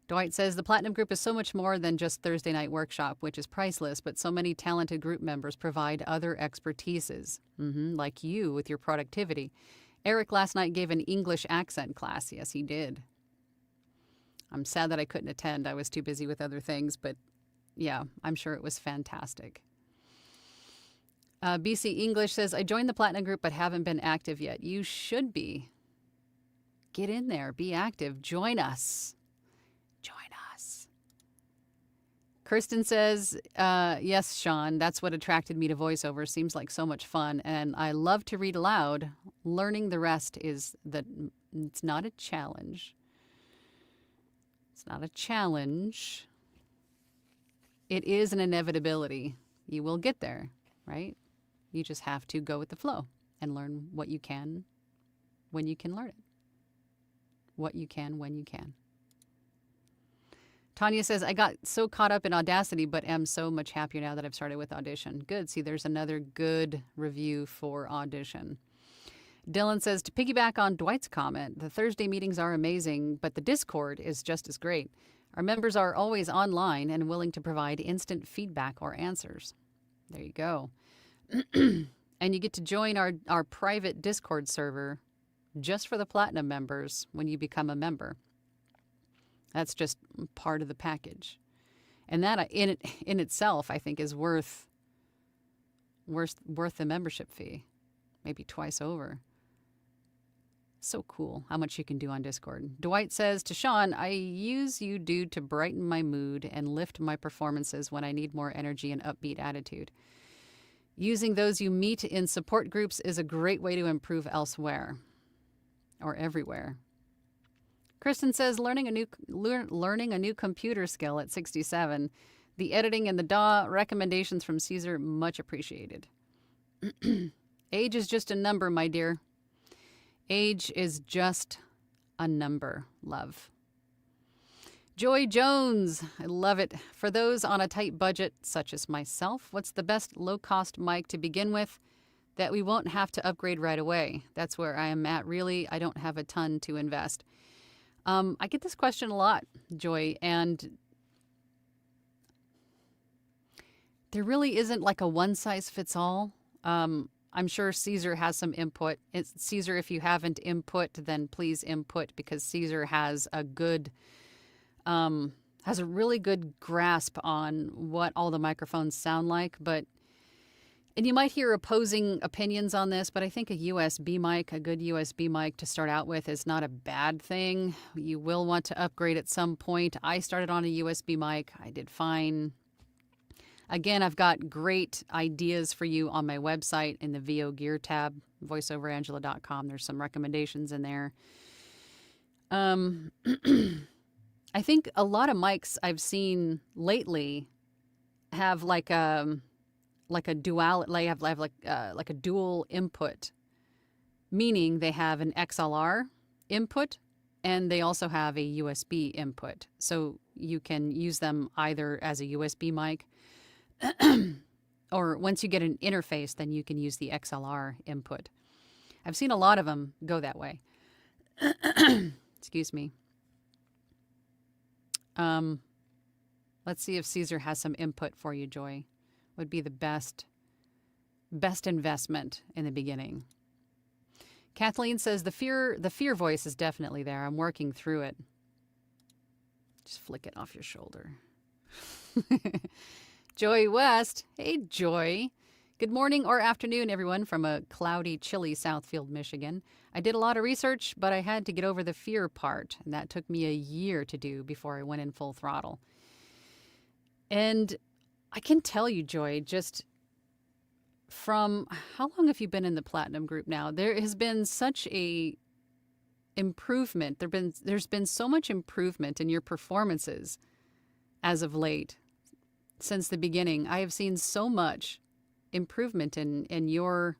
Dwight says, the Platinum Group is so much more than just Thursday night workshop, which is priceless, but so many talented group members provide other expertises, like you with your productivity. Eric last night gave an English accent class. Yes, he did. I'm sad that I couldn't attend. I was too busy with other things, but yeah, I'm sure it was fantastic. BC English says, I joined the Platinum Group but haven't been active yet. You should be. Get in there. Be active. Join us. Join us. Kristen says, yes, Sean, that's what attracted me to voiceover. Seems like so much fun. And I love to read aloud. Learning the rest is that it's not a challenge. It's not a challenge. It is an inevitability. You will get there, right? You just have to go with the flow and learn what you can when you can learn it. What you can when you can. Tanya says, I got so caught up in Audacity, but am so much happier now that I've started with Audition. Good. See, there's another good review for Audition. Dylan says, to piggyback on Dwight's comment, the Thursday meetings are amazing, but the Discord is just as great. Our members are always online and willing to provide instant feedback or answers. There you go. And you get to join our private Discord server just for the Platinum members when you become a member. That's just part of the package. And that in itself, I think, is worth the membership fee, maybe twice over. So cool how much you can do on Discord. Dwight says to Sean, I use you, dude, to brighten my mood and lift my performances when I need more energy and upbeat attitude. Using those you meet in support groups is a great way to improve elsewhere or everywhere. Kristen says, learning a new computer skill at 67. The editing and the DAW recommendations from Caesar, much appreciated. Age is just a number, my dear. Age is just a number, love. Joy Jones, I love it. For those on a tight budget, such as myself, what's the best low-cost mic to begin with that we won't have to upgrade right away? That's where I am at, really. I don't have a ton to invest. I get this question a lot, Joy, and there really isn't like a one-size-fits-all. I'm sure Caesar has some input. Caesar, if you haven't input, then please input, because Caesar has a really good grasp on what all the microphones sound like. And you might hear opposing opinions on this, but I think a USB mic, a good USB mic to start out with, is not a bad thing. You will want to upgrade at some point. I started on a USB mic. I did fine. Again, I've got great ideas for you on my website in the VO Gear tab, voiceoverangela.com. There's some recommendations in there. I think a lot of mics I've seen lately have like a dual input, meaning they have an XLR input and they also have a USB input. So you can use them either as a USB mic or once you get an interface, then you can use the XLR input. I've seen a lot of them go that way. Excuse me. Let's see if Caesar has some input for you, Joy. Would be the best investment in the beginning. Kathleen says the fear voice is definitely there. I'm working through it. Just flick it off your shoulder. Joy West. Hey, Joy. Good morning or afternoon, everyone, from a cloudy, chilly Southfield, Michigan. I did a lot of research, but I had to get over the fear part, and that took me a year to do before I went in full throttle. And I can tell you, Joy, just from how long have you been in the Platinum group now? There has been such a improvement. There's been so much improvement in your performances as of late. Since the beginning, I have seen so much improvement in your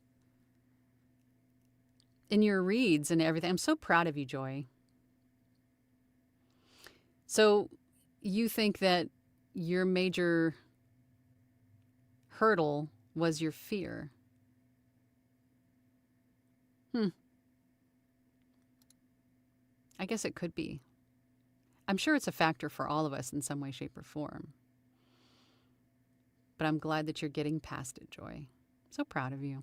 reads and everything. I'm so proud of you, Joy. So you think that your major hurdle was your fear? I guess it could be. I'm sure it's a factor for all of us in some way, shape, or form. But I'm glad that you're getting past it, Joy. So proud of you.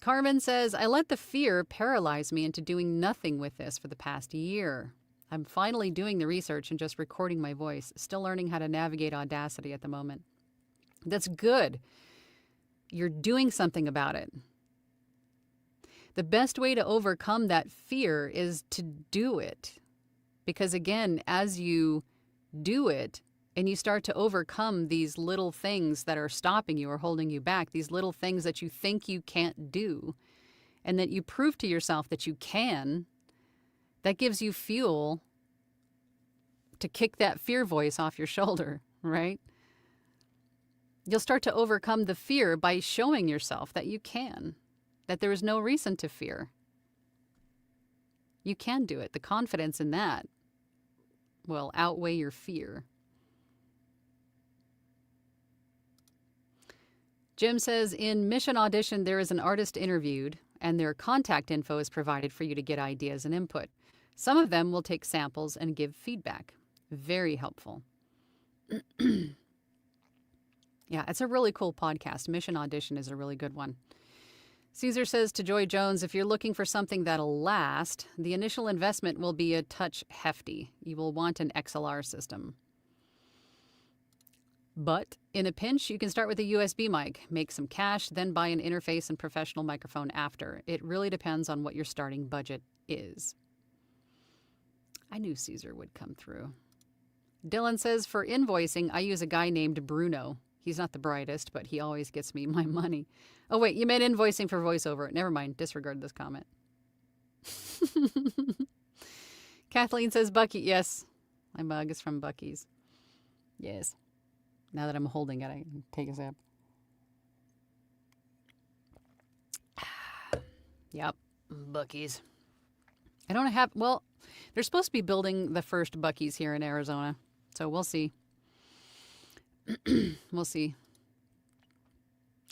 Carmen says, I let the fear paralyze me into doing nothing with this for the past year. I'm finally doing the research and just recording my voice, still learning how to navigate Audacity at the moment. That's good. You're doing something about it. The best way to overcome that fear is to do it. Because again, as you do it and you start to overcome these little things that are stopping you or holding you back, these little things that you think you can't do, and that you prove to yourself that you can, that gives you fuel to kick that fear voice off your shoulder, right? You'll start to overcome the fear by showing yourself that you can, that there is no reason to fear. You can do it. The confidence in that will outweigh your fear. Jim says, in Mission Audition, there is an artist interviewed, and their contact info is provided for you to get ideas and input. Some of them will take samples and give feedback. Very helpful. Yeah, it's a really cool podcast. Mission Audition is a really good one. Caesar says to Joy Jones, if you're looking for something that'll last, the initial investment will be a touch hefty. You will want an XLR system. But in a pinch, you can start with a USB mic, make some cash, then buy an interface and professional microphone after. It really depends on what your starting budget is. I knew Caesar would come through. Dylan says, for invoicing, I use a guy named Bruno. He's not the brightest, but he always gets me my money. Oh, wait, you meant invoicing for voiceover. Never mind. Disregard this comment. Kathleen says, Bucky. Yes, my mug is from Bucky's. Yes. Now that I'm holding it, I can take a sip. Yep, Bucky's. I don't have, well, they're supposed to be building the first Bucky's here in Arizona, so we'll see. We'll see.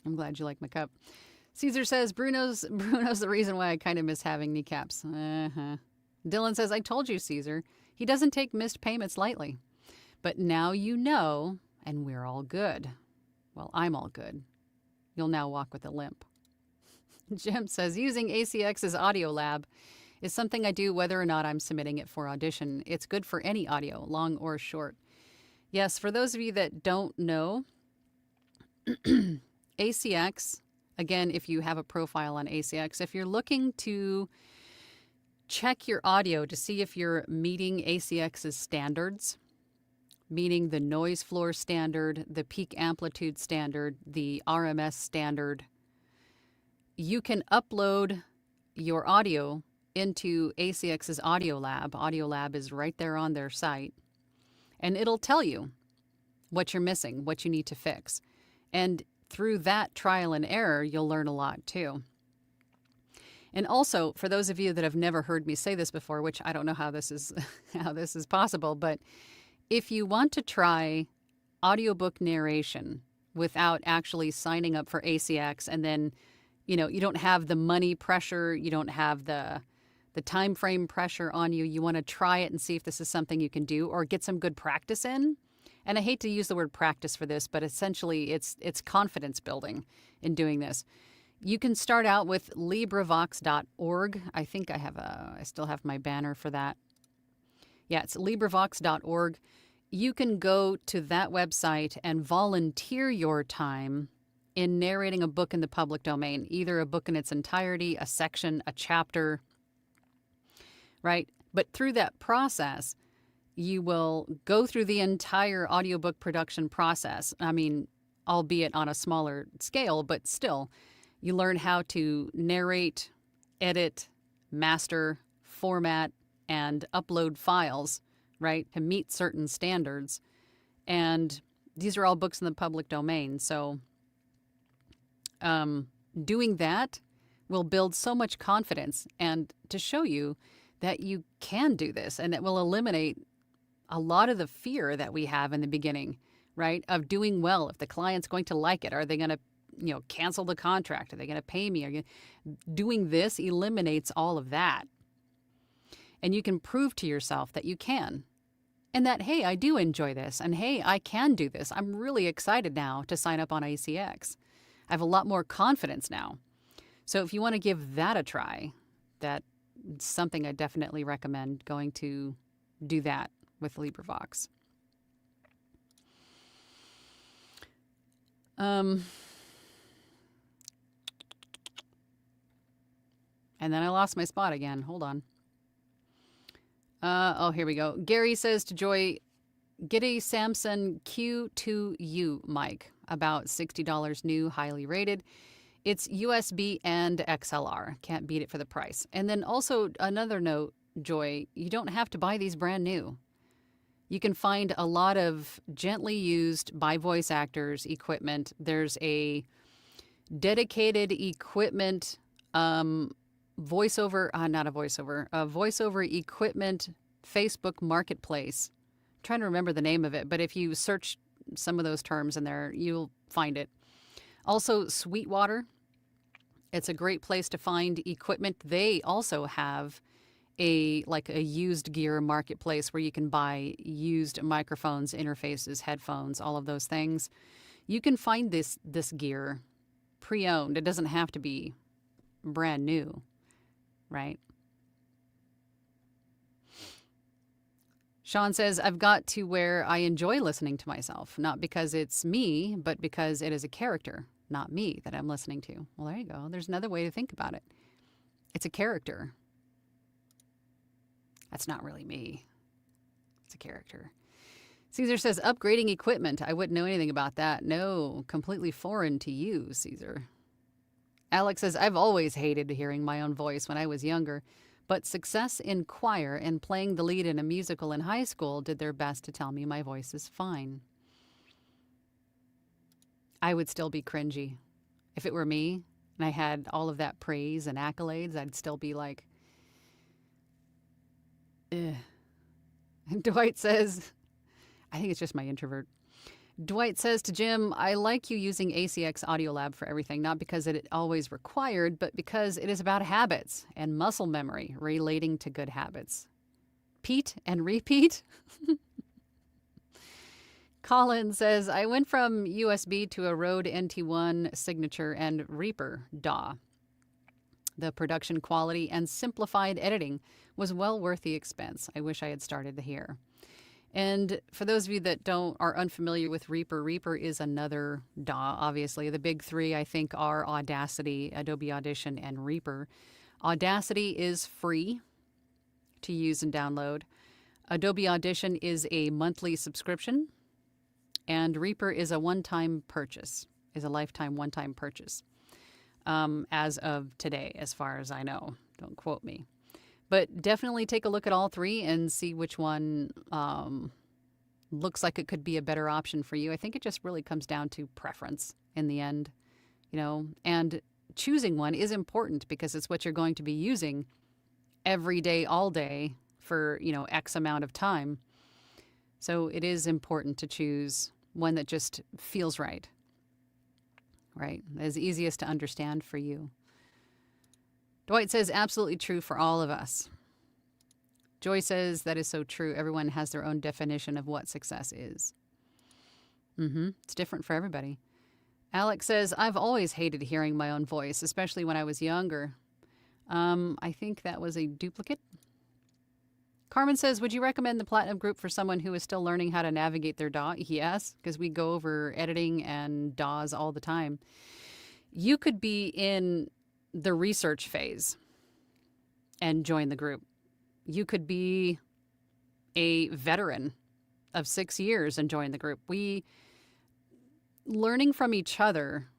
I'm glad you like my cup. Caesar says, Bruno's the reason why I kind of miss having kneecaps. Dylan says, I told you, Caesar. He doesn't take missed payments lightly. But now you know, and we're all good. Well, I'm all good. You'll now walk with a limp. Jim says, using ACX's Audio Lab is something I do whether or not I'm submitting it for audition. It's good for any audio, long or short. Yes, for those of you that don't know, ACX, again, if you have a profile on ACX, if you're looking to check your audio to see if you're meeting ACX's standards, meaning the noise floor standard, the peak amplitude standard, the RMS standard, you can upload your audio into ACX's Audio Lab. Audio Lab is right there on their site. And it'll tell you what you're missing, what you need to fix. And through that trial and error, you'll learn a lot too. And also, for those of you that have never heard me say this before, which I don't know how this is possible, but if you want to try audiobook narration without actually signing up for ACX, and then, you don't have the money pressure, you don't have the time frame pressure on you, you want to try it and see if this is something you can do or get some good practice in. And I hate to use the word practice for this, but essentially it's confidence building in doing this. You can start out with LibriVox.org. I think I still have my banner for that. Yeah, it's LibriVox.org. You can go to that website and volunteer your time in narrating a book in the public domain, either a book in its entirety, a section, a chapter, right? But through that process, you will go through the entire audiobook production process. I mean, albeit on a smaller scale, but still, you learn how to narrate, edit, master, format, and upload files, right, to meet certain standards. And these are all books in the public domain. So doing that will build so much confidence and to show you that you can do this, and it will eliminate a lot of the fear that we have in the beginning, right, of doing well. If the client's going to like it, are they going to, cancel the contract? Are they going to pay me? Doing this eliminates all of that. And you can prove to yourself that you can. And that, hey, I do enjoy this. And hey, I can do this. I'm really excited now to sign up on ACX. I have a lot more confidence now. So if you want to give that a try, that's something I definitely recommend, going to do that with LibriVox. And then I lost my spot again. Hold on. Oh, here we go. Gary says to Joy, get a Samsung Q2U mic, about $60 new, highly rated. It's USB and XLR. Can't beat it for the price. And then also another note, Joy, you don't have to buy these brand new. You can find a lot of gently used by voice actors equipment. There's a dedicated equipment voiceover, not a voiceover, a voiceover equipment Facebook marketplace. I'm trying to remember the name of it, but if you search some of those terms in there, you'll find it. Also, Sweetwater. It's a great place to find equipment. They also have a used gear marketplace where you can buy used microphones, interfaces, headphones, all of those things. You can find this gear pre-owned. It doesn't have to be brand new, right? Sean says, I've got to where I enjoy listening to myself, not because it's me, but because it is a character, not me, that I'm listening to. Well, there you go. There's another way to think about it. It's a character. That's not really me. It's a character. Caesar says, upgrading equipment. I wouldn't know anything about that. No, completely foreign to you, Caesar. Alex says, I've always hated hearing my own voice when I was younger, but success in choir and playing the lead in a musical in high school did their best to tell me my voice is fine. I would still be cringy. If it were me and I had all of that praise and accolades, I'd still be like, ugh. And Dwight says, I think it's just my introvert. Dwight says to Jim, I like you using ACX Audiolab for everything, not because it always required, but because it is about habits and muscle memory relating to good habits. Pete and repeat? Colin says, I went from USB to a Rode NT1 Signature and Reaper DAW. The production quality and simplified editing was well worth the expense. I wish I had started here. And for those of you that are unfamiliar with Reaper, Reaper is another DAW, obviously. The big three, I think, are Audacity, Adobe Audition, and Reaper. Audacity is free to use and download. Adobe Audition is a monthly subscription. And Reaper is a one-time purchase, is a lifetime one-time purchase. As of today, as far as I know. Don't quote me. But definitely take a look at all three and see which one looks like it could be a better option for you. I think it just really comes down to preference in the end, and choosing one is important because it's what you're going to be using every day, all day for, X amount of time. So it is important to choose one that just feels right, as easiest to understand for you. Dwight says, absolutely true for all of us. Joy says, that is so true. Everyone has their own definition of what success is. It's different for everybody. Alex says, I've always hated hearing my own voice, especially when I was younger. I think that was a duplicate. Carmen says, would you recommend the Platinum Group for someone who is still learning how to navigate their DAW? Yes, because we go over editing and DAWs all the time. You could be in the research phase and join the group. You could be a veteran of 6 years and join the group. Learning from each other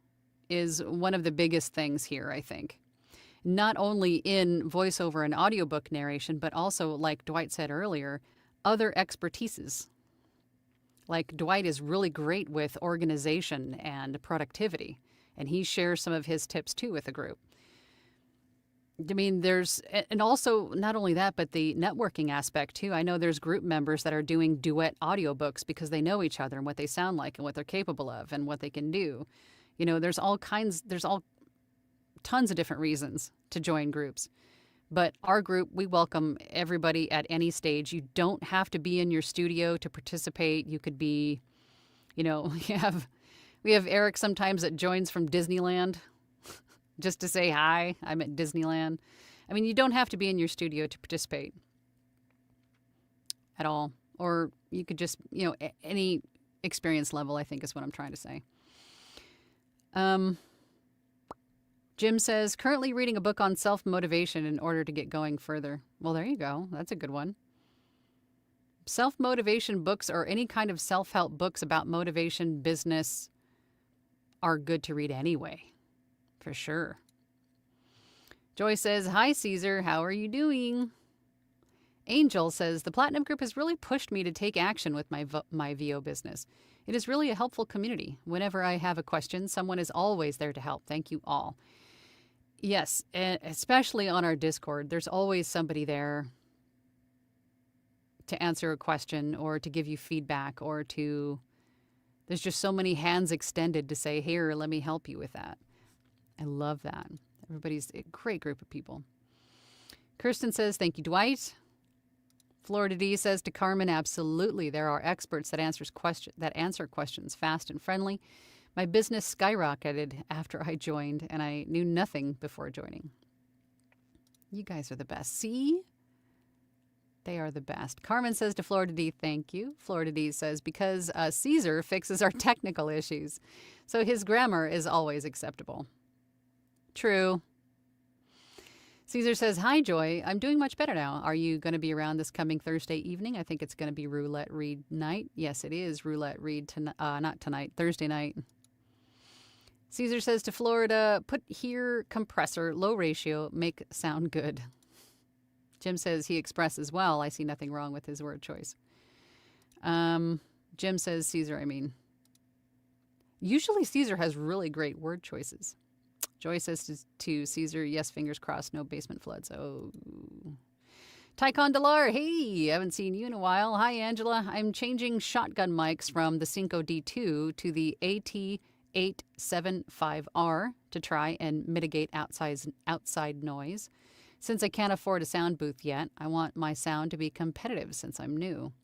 is one of the biggest things here, I think. Not only in voiceover and audiobook narration, but also, like Dwight said earlier, other expertises. Like Dwight is really great with organization and productivity, and he shares some of his tips too with the group. I mean, and also not only that, but the networking aspect too. I know there's group members that are doing duet audiobooks because they know each other and what they sound like and what they're capable of and what they can do. There's tons of different reasons to join groups. But our group, we welcome everybody at any stage. You don't have to be in your studio to participate. You could be, we have Eric sometimes that joins from Disneyland just to say hi. I'm at Disneyland. I mean, you don't have to be in your studio to participate at all. Or you could just, any experience level, I think is what I'm trying to say. Jim says, currently reading a book on self-motivation in order to get going further. Well, there you go. That's a good one. Self-motivation books or any kind of self-help books about motivation, business are good to read anyway, for sure. Joy says, hi, Caesar. How are you doing? Angel says, the Platinum Group has really pushed me to take action with my VO business. It is really a helpful community. Whenever I have a question, someone is always there to help. Thank you all. Yes, especially on our Discord, there's always somebody there to answer a question or to give you feedback or to... There's just so many hands extended to say, here, let me help you with that. I love that. Everybody's a great group of people. Kirsten says, thank you, Dwight. Florida D says to Carmen, absolutely. There are experts that answer questions fast and friendly. My business skyrocketed after I joined, and I knew nothing before joining. You guys are the best. See? They are the best. Carmen says to Florida D, thank you. Florida D says, because Caesar fixes our technical issues, so his grammar is always acceptable. True. Caesar says, hi, Joy. I'm doing much better now. Are you going to be around this coming Thursday evening? I think it's going to be roulette read night. Yes, it is roulette read, not tonight, Thursday night. Caesar says to Florida, put here compressor, low ratio, make sound good. Jim says he expresses well. I see nothing wrong with his word choice. Jim says Caesar, I mean. Usually Caesar has really great word choices. Joy says to Caesar, yes, fingers crossed, no basement floods. Oh. Tycon Delar, hey, haven't seen you in a while. Hi, Angela. I'm changing shotgun mics from the Cinco D2 to the AT875R to try and mitigate outside noise. Since I can't afford a sound booth yet, I want my sound to be competitive since I'm new.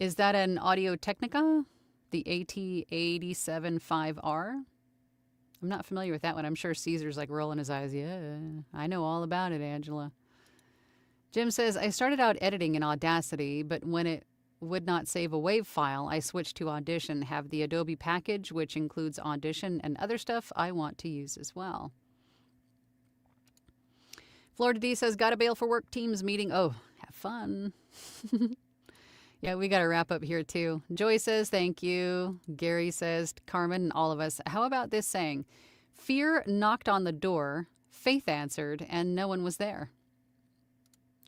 Is that an Audio Technica? The AT875R? I'm not familiar with that one. I'm sure Caesar's like rolling his eyes. Yeah, I know all about it, Angela. Jim says, I started out editing in Audacity, but when it would not save a WAV file, I switched to Audition, have the Adobe package, which includes Audition and other stuff I want to use as well. Florida D says, got to bail for work Teams meeting. Oh, have fun. Yeah, we got to wrap up here too. Joy says, thank you. Gary says, Carmen and all of us, how about this saying? Fear knocked on the door, faith answered, and no one was there.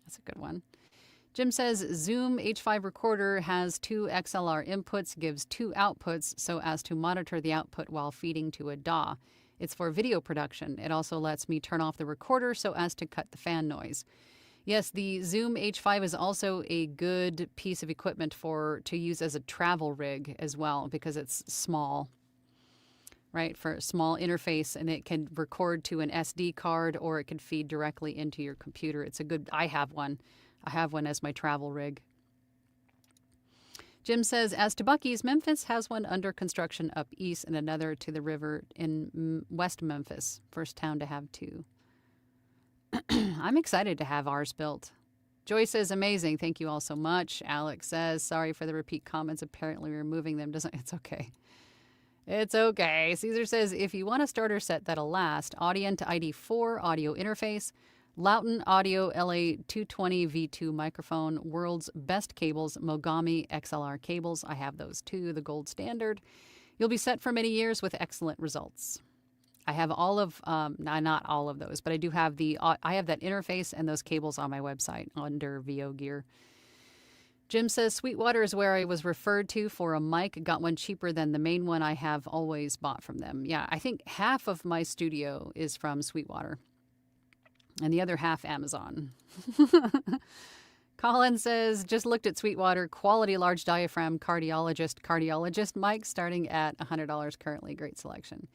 That's a good one. Jim says, Zoom H5 recorder has 2 XLR inputs, gives 2 outputs so as to monitor the output while feeding to a DAW. It's for video production. It also lets me turn off the recorder so as to cut the fan noise. Yes, the Zoom H5 is also a good piece of equipment to use as a travel rig as well because it's small, right? For a small interface, and it can record to an SD card or it can feed directly into your computer. It's a good, I have one. I have one as my travel rig. Jim says, as to Buc-ee's, Memphis has one under construction up east and another to the river in West Memphis. First town to have 2. I'm excited to have ours built. Joy says, amazing. Thank you all so much. Alex says, sorry for the repeat comments. Apparently removing them doesn't... It's okay. It's okay. Caesar says, if you want a starter set that'll last, Audient ID4 audio interface, Loughton Audio LA220 V2 microphone, world's best cables, Mogami XLR cables. I have those too, the gold standard. You'll be set for many years with excellent results. I have all of, not all of those, but I do have I have that interface and those cables on my website under VO Gear. Jim says, Sweetwater is where I was referred to for a mic. Got one cheaper than the main one I have always bought from them. Yeah, I think half of my studio is from Sweetwater and the other half Amazon. Colin says, just looked at Sweetwater, quality large diaphragm cardiologist mic starting at $100 currently. Great selection.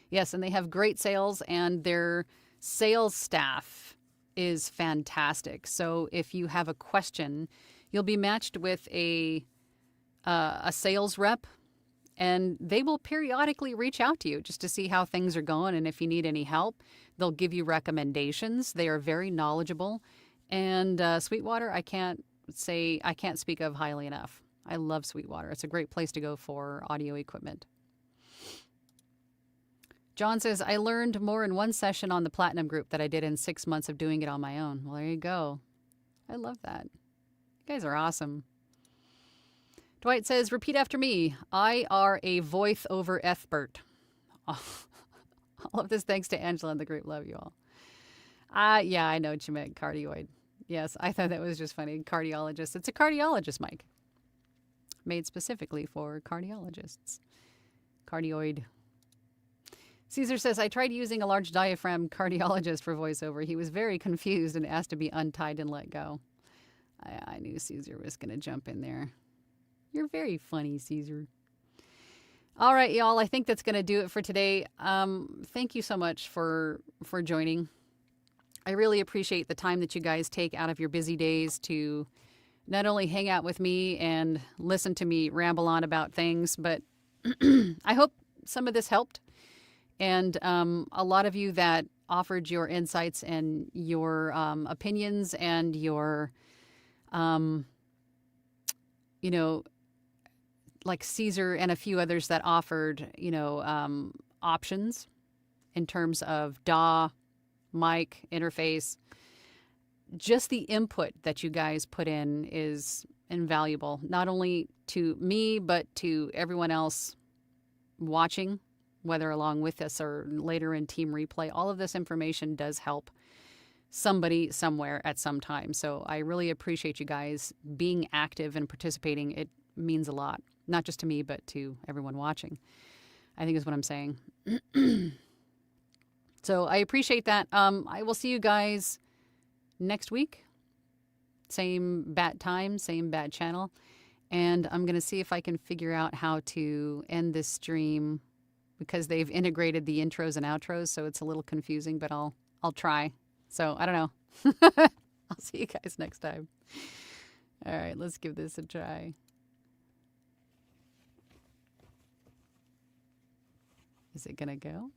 Yes, and they have great sales, and their sales staff is fantastic. So if you have a question, you'll be matched with a sales rep, and they will periodically reach out to you just to see how things are going, and if you need any help, they'll give you recommendations. They are very knowledgeable, and Sweetwater, I can't speak of highly enough. I love Sweetwater. It's a great place to go for audio equipment. John says, I learned more in one session on the Platinum group that I did in 6 months of doing it on my own. Well, there you go. I love that. You guys are awesome. Dwight says, repeat after me. I are a voice over expert. All of this thanks to Angela and the group. Love you all. Yeah, I know what you meant. Cardioid. Yes, I thought that was just funny. Cardiologist. It's a cardiologist mic. Made specifically for cardiologists. Cardioid. Caesar says, I tried using a large diaphragm cardiologist for voiceover. He was very confused and asked to be untied and let go. I knew Caesar was going to jump in there. You're very funny, Caesar. All right, y'all. I think that's going to do it for today. Thank you so much for joining. I really appreciate the time that you guys take out of your busy days to not only hang out with me and listen to me ramble on about things, but I hope some of this helped. And a lot of you that offered your insights and your opinions and your, like Caesar and a few others that offered, options in terms of DAW, mic, interface. Just the input that you guys put in is invaluable, not only to me, but to everyone else watching, whether along with us or later in team replay. All of this information does help somebody somewhere at some time. So I really appreciate you guys being active and participating. It means a lot, not just to me, but to everyone watching, I think is what I'm saying. So I appreciate that. I will see you guys next week. Same bat time, same bat channel. And I'm going to see if I can figure out how to end this stream because they've integrated the intros and outros, so it's a little confusing, but I'll try. So I don't know. I'll see you guys next time. All right, let's give this a try. Is it going to go?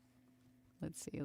Let's see.